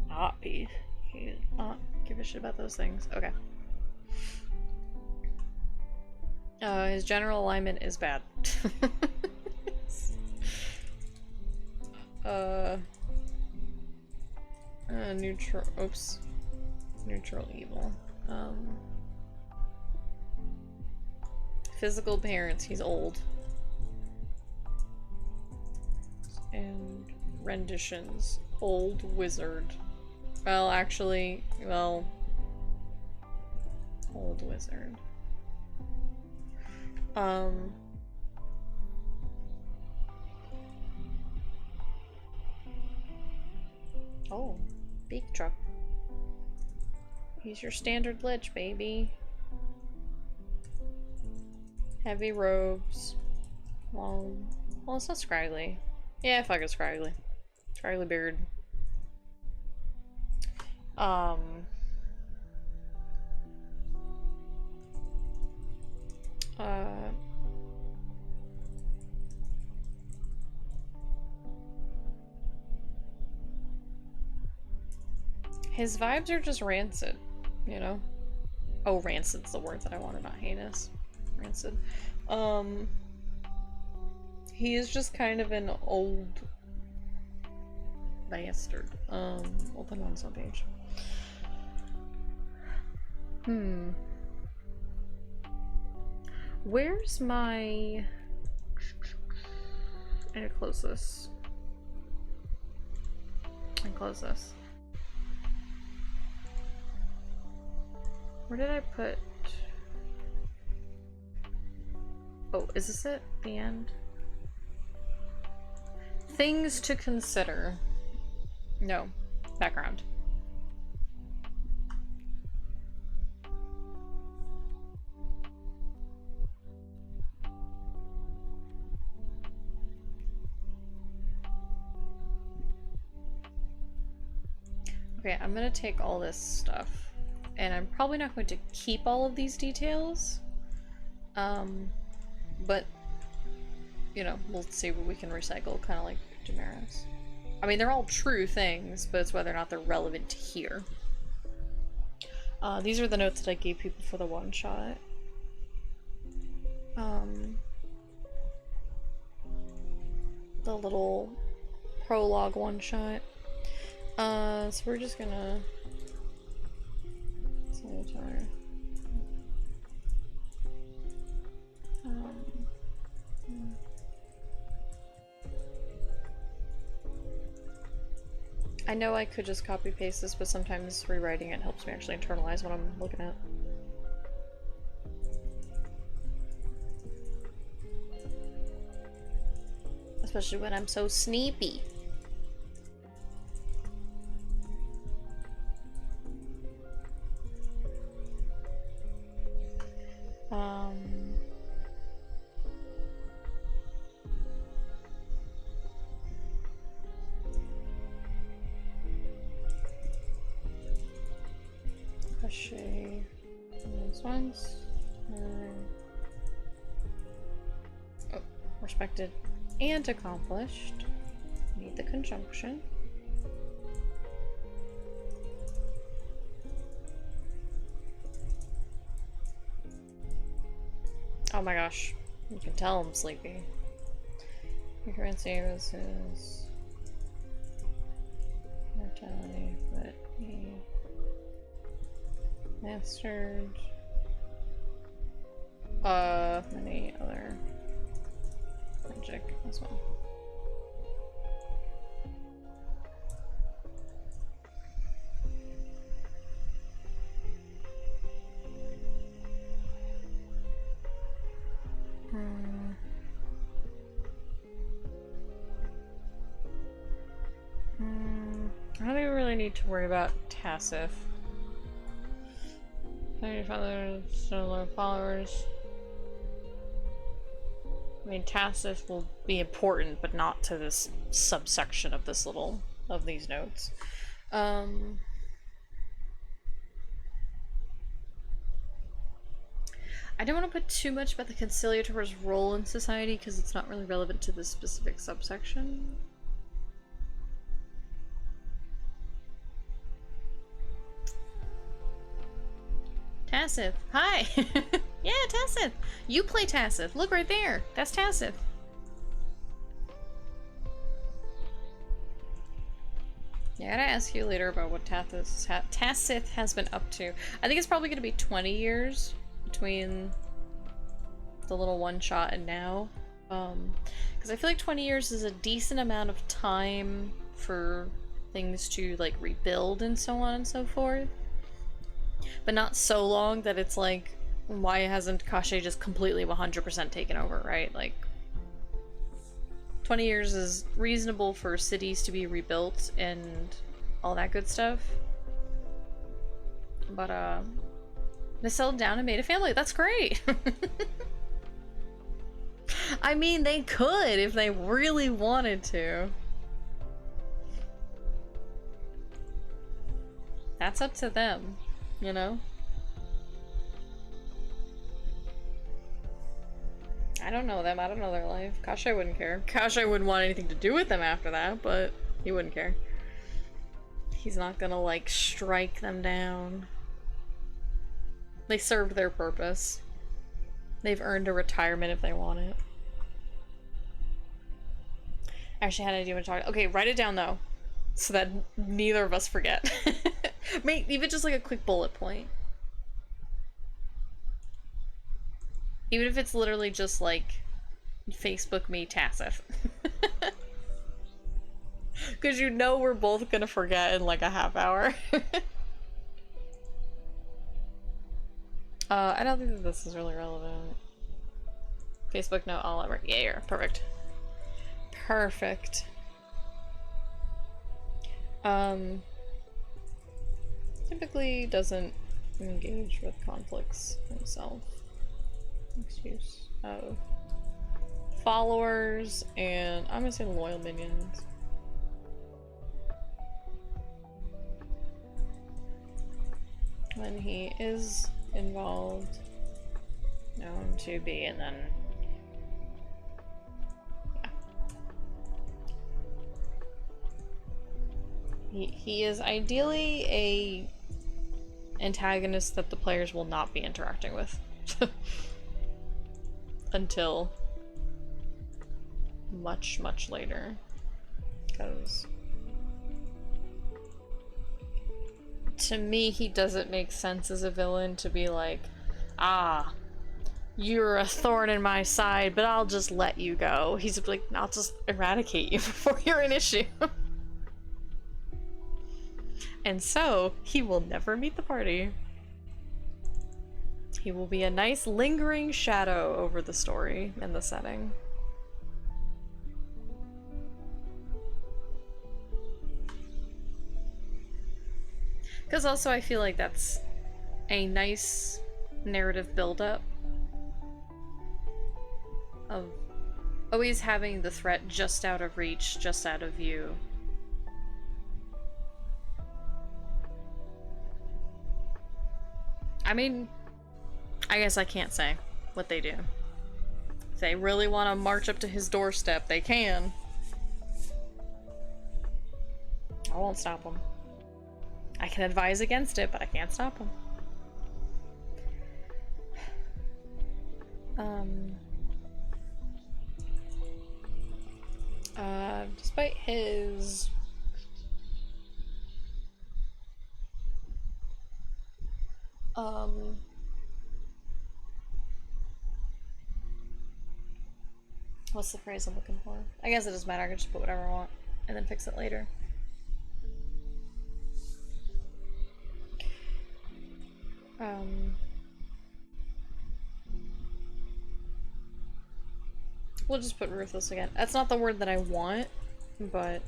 Not Peace. He does not give a shit about those things. Okay. His general alignment is bad. Neutral. Oops. Neutral evil. Physical appearance. He's old. And renditions. Old wizard. Well, actually, well, old wizard. Oh, beak truck. He's your standard lich, baby. Heavy robes. Long. Well, it's not scraggly. Yeah, fuck it, scraggly. Scraggly beard. His vibes are just rancid, you know? Oh, rancid's the word that I wanted, not heinous. Rancid. He is just kind of an old bastard. Open one's on page. Where's my... I need to close this. And close this. Where did I put... Oh, is this it? The end? Things to consider. No. Background. Okay, I'm gonna take all this stuff. And I'm probably not going to keep all of these details. But, you know, we'll see what we can recycle, kind of like Damaris. I mean, they're all true things, but it's whether or not they're relevant to here. These are the notes that I gave people for the one-shot. The little prologue one-shot. So we're just gonna... I know I could just copy paste this, but sometimes rewriting it helps me actually internalize what I'm looking at. Especially when I'm so sneepy. Crochet these ones. Oh, respected and accomplished. Need the conjunction. Oh my gosh, you can tell I'm sleepy. Your currency is mortality, but he mastered many other magic as well. I don't even really need to worry about Tassif. Your father's similar followers. I mean, Tassif will be important, but not to this subsection of this little of these notes. I don't want to put too much about the conciliator's role in society because it's not really relevant to this specific subsection. Tassif, hi! Yeah, Tassif! You play Tassif. Look right there. That's Tassif. Yeah, I gotta ask you later about what Tassif has been up to. I think it's probably gonna be 20 years between the little one-shot and now. Because I feel like 20 years is a decent amount of time for things to, like, rebuild and so on and so forth. But not so long that it's like, why hasn't Kashe just completely 100% taken over, right? Like, 20 years is reasonable for cities to be rebuilt and all that good stuff. But, they settled down and made a family. That's great! I mean, they could if they really wanted to. That's up to them, you know? I don't know them, I don't know their life. Kashe wouldn't care. Kashe wouldn't want anything to do with them after that, but he wouldn't care. He's not gonna, like, strike them down. They served their purpose. They've earned a retirement if they want it. Actually, how did I do want to talk? Okay, write it down though, so that neither of us forget. Even just like a quick bullet point. Even if it's literally just like, Facebook me Tassif. Because you know we're both gonna forget in like a half hour. I don't think that this is really relevant. Facebook, no, all over. Yeah, perfect. Perfect. Typically doesn't engage with conflicts himself. Excuse of followers and I'm gonna say loyal minions. When he is involved, known to be, and then yeah. He is ideally a antagonist that the players will not be interacting with until much, much later, because to me, he doesn't make sense as a villain to be like, ah, you're a thorn in my side, but I'll just let you go. He's like, I'll just eradicate you before you're an issue. And so, he will never meet the party. He will be a nice lingering shadow over the story and the setting. Because also I feel like that's a nice narrative buildup of always having the threat just out of reach, just out of view. I mean, I guess I can't say what they do. If they really want to march up to his doorstep, they can. I won't stop them. I can advise against it, but I can't stop them. Despite his what's the phrase I'm looking for? I guess it doesn't matter, I can just put whatever I want and then fix it later. We'll just put ruthless again. That's not the word that I want, but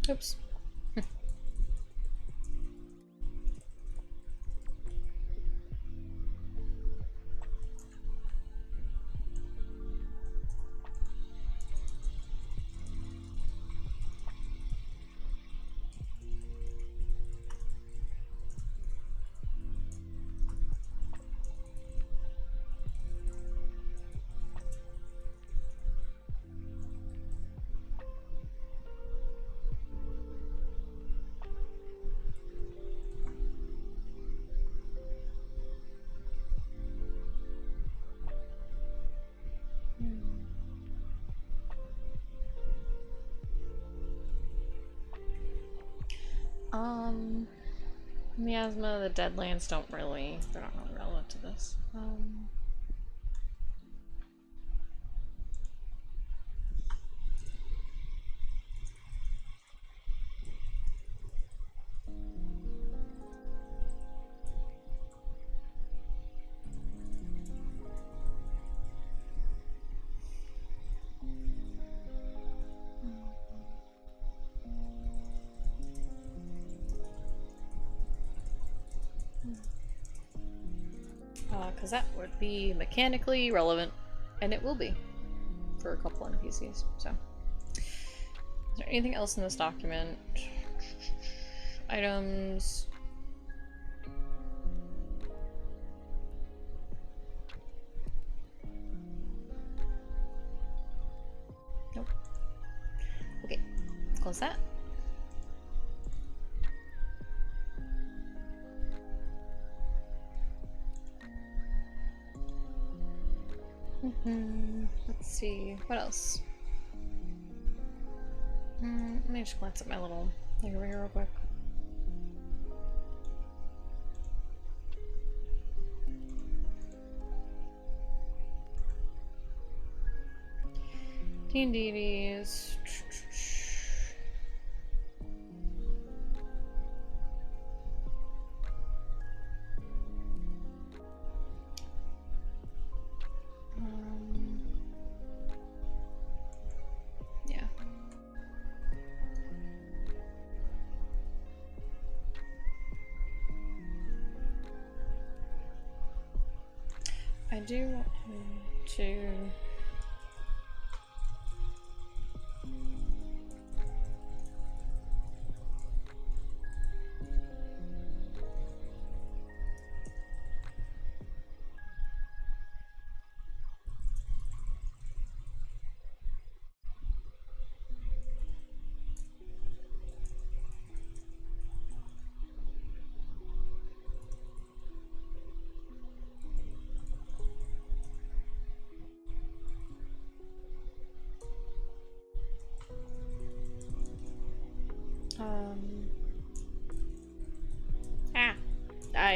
oops. Miasma, the Deadlands they're not really relevant to this. Because that would be mechanically relevant, and it will be for a couple NPCs. So, is there anything else in this document? Items. Nope. Okay, close that. Let's see, what else? Let me just glance at my little thing over here real quick. D&Deities. Yeah. I do want him to...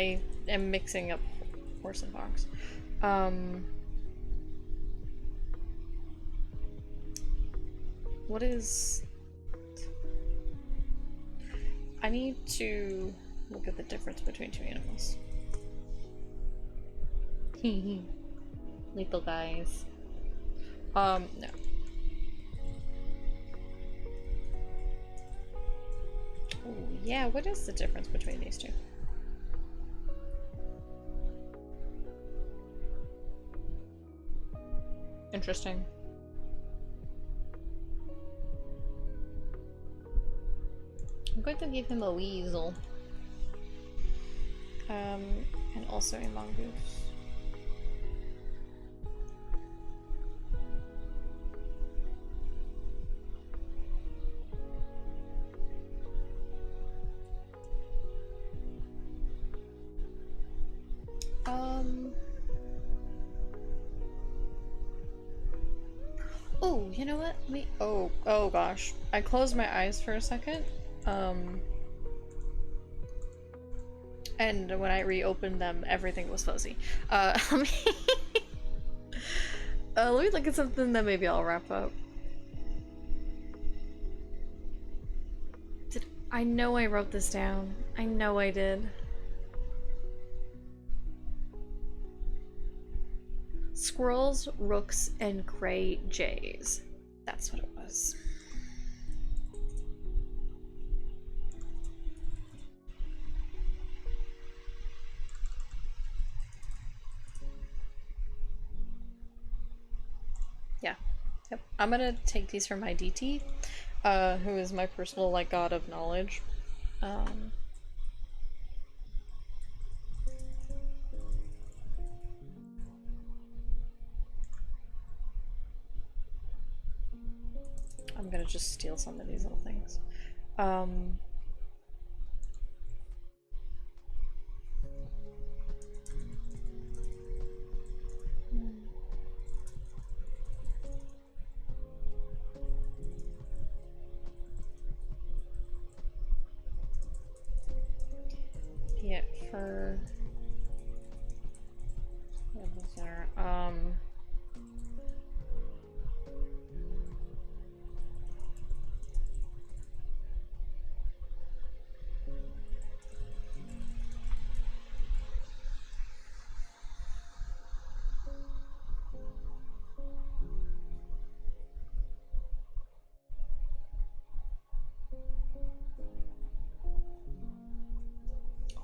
I am mixing up horse and fox. What is... I need to look at the difference between two animals. Little guys. No. Oh, yeah, what is the difference between these two? Interesting. I'm going to give him a weasel. And also a mongoose. Oh, you know what? Oh gosh. I closed my eyes for a second. And when I reopened them, everything was fuzzy. Let me look at something that maybe I'll wrap up. I know I wrote this down. I know I did. Squirrels, rooks, and gray jays. That's what it was. Yeah. Yep. I'm gonna take these from my DT, who is my personal, like, god of knowledge. I'm gonna just steal some of these little things. Yeah, for... what was there?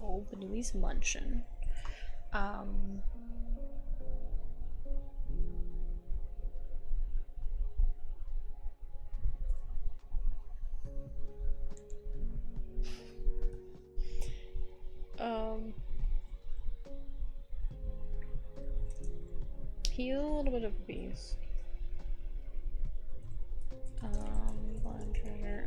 Oh, Benoui's munchin'. He's a little bit of a beast. Blind treasure.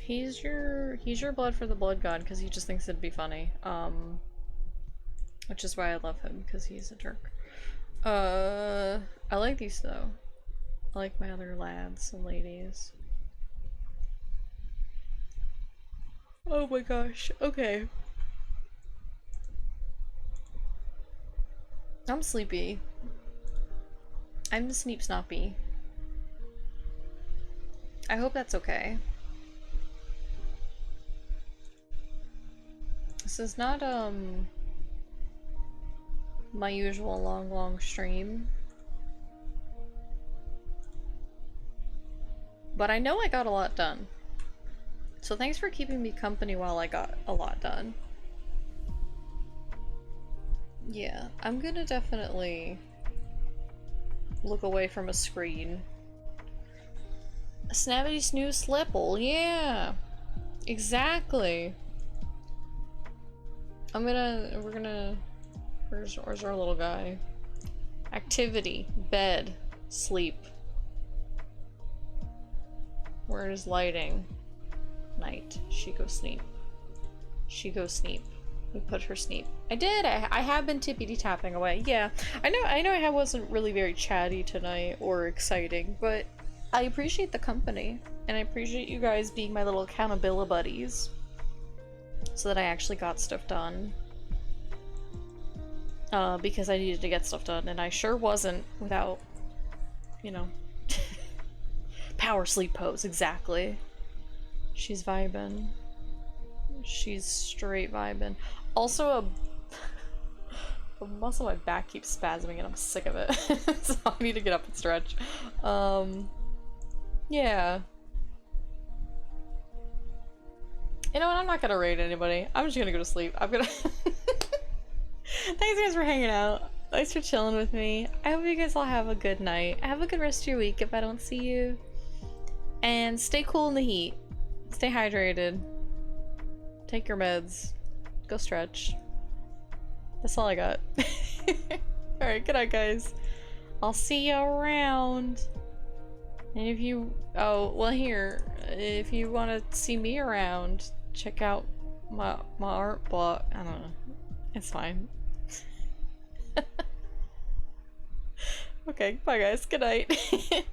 He's your blood for the blood god because he just thinks it'd be funny. Which is why I love him because he's a jerk. I like these though. I like my other lads and ladies. Oh my gosh. Okay. I'm sleepy. I'm sneep snoppy. I hope that's okay. This is not, my usual long stream. But I know I got a lot done. So thanks for keeping me company while I got a lot done. Yeah, I'm gonna definitely look away from a screen. Snappity snooze slipple, yeah! Exactly! We're gonna... Where's our little guy? Activity. Bed. Sleep. Where is lighting? Night. She go sleep. She go sleep. We put her sleep. I did! I have been tippity tapping away. Yeah. I know I wasn't really very chatty tonight or exciting, but I appreciate the company. And I appreciate you guys being my little accountability buddies. So that I actually got stuff done. Because I needed to get stuff done, and I sure wasn't without, you know, power sleep pose, exactly. She's vibing. She's straight vibing. Also, a muscle in my back keeps spasming and I'm sick of it. So I need to get up and stretch. Yeah. You know what, I'm not gonna raid anybody. I'm just gonna go to sleep. I'm gonna... Thanks guys for hanging out. Thanks for chilling with me. I hope you guys all have a good night. Have a good rest of your week if I don't see you. And stay cool in the heat. Stay hydrated. Take your meds. Go stretch. That's all I got. Alright, good night guys. I'll see you around. And if you... Oh, well here. If you want to see me around, check out my art blog. I don't know. It's fine. Okay, bye guys. Good night.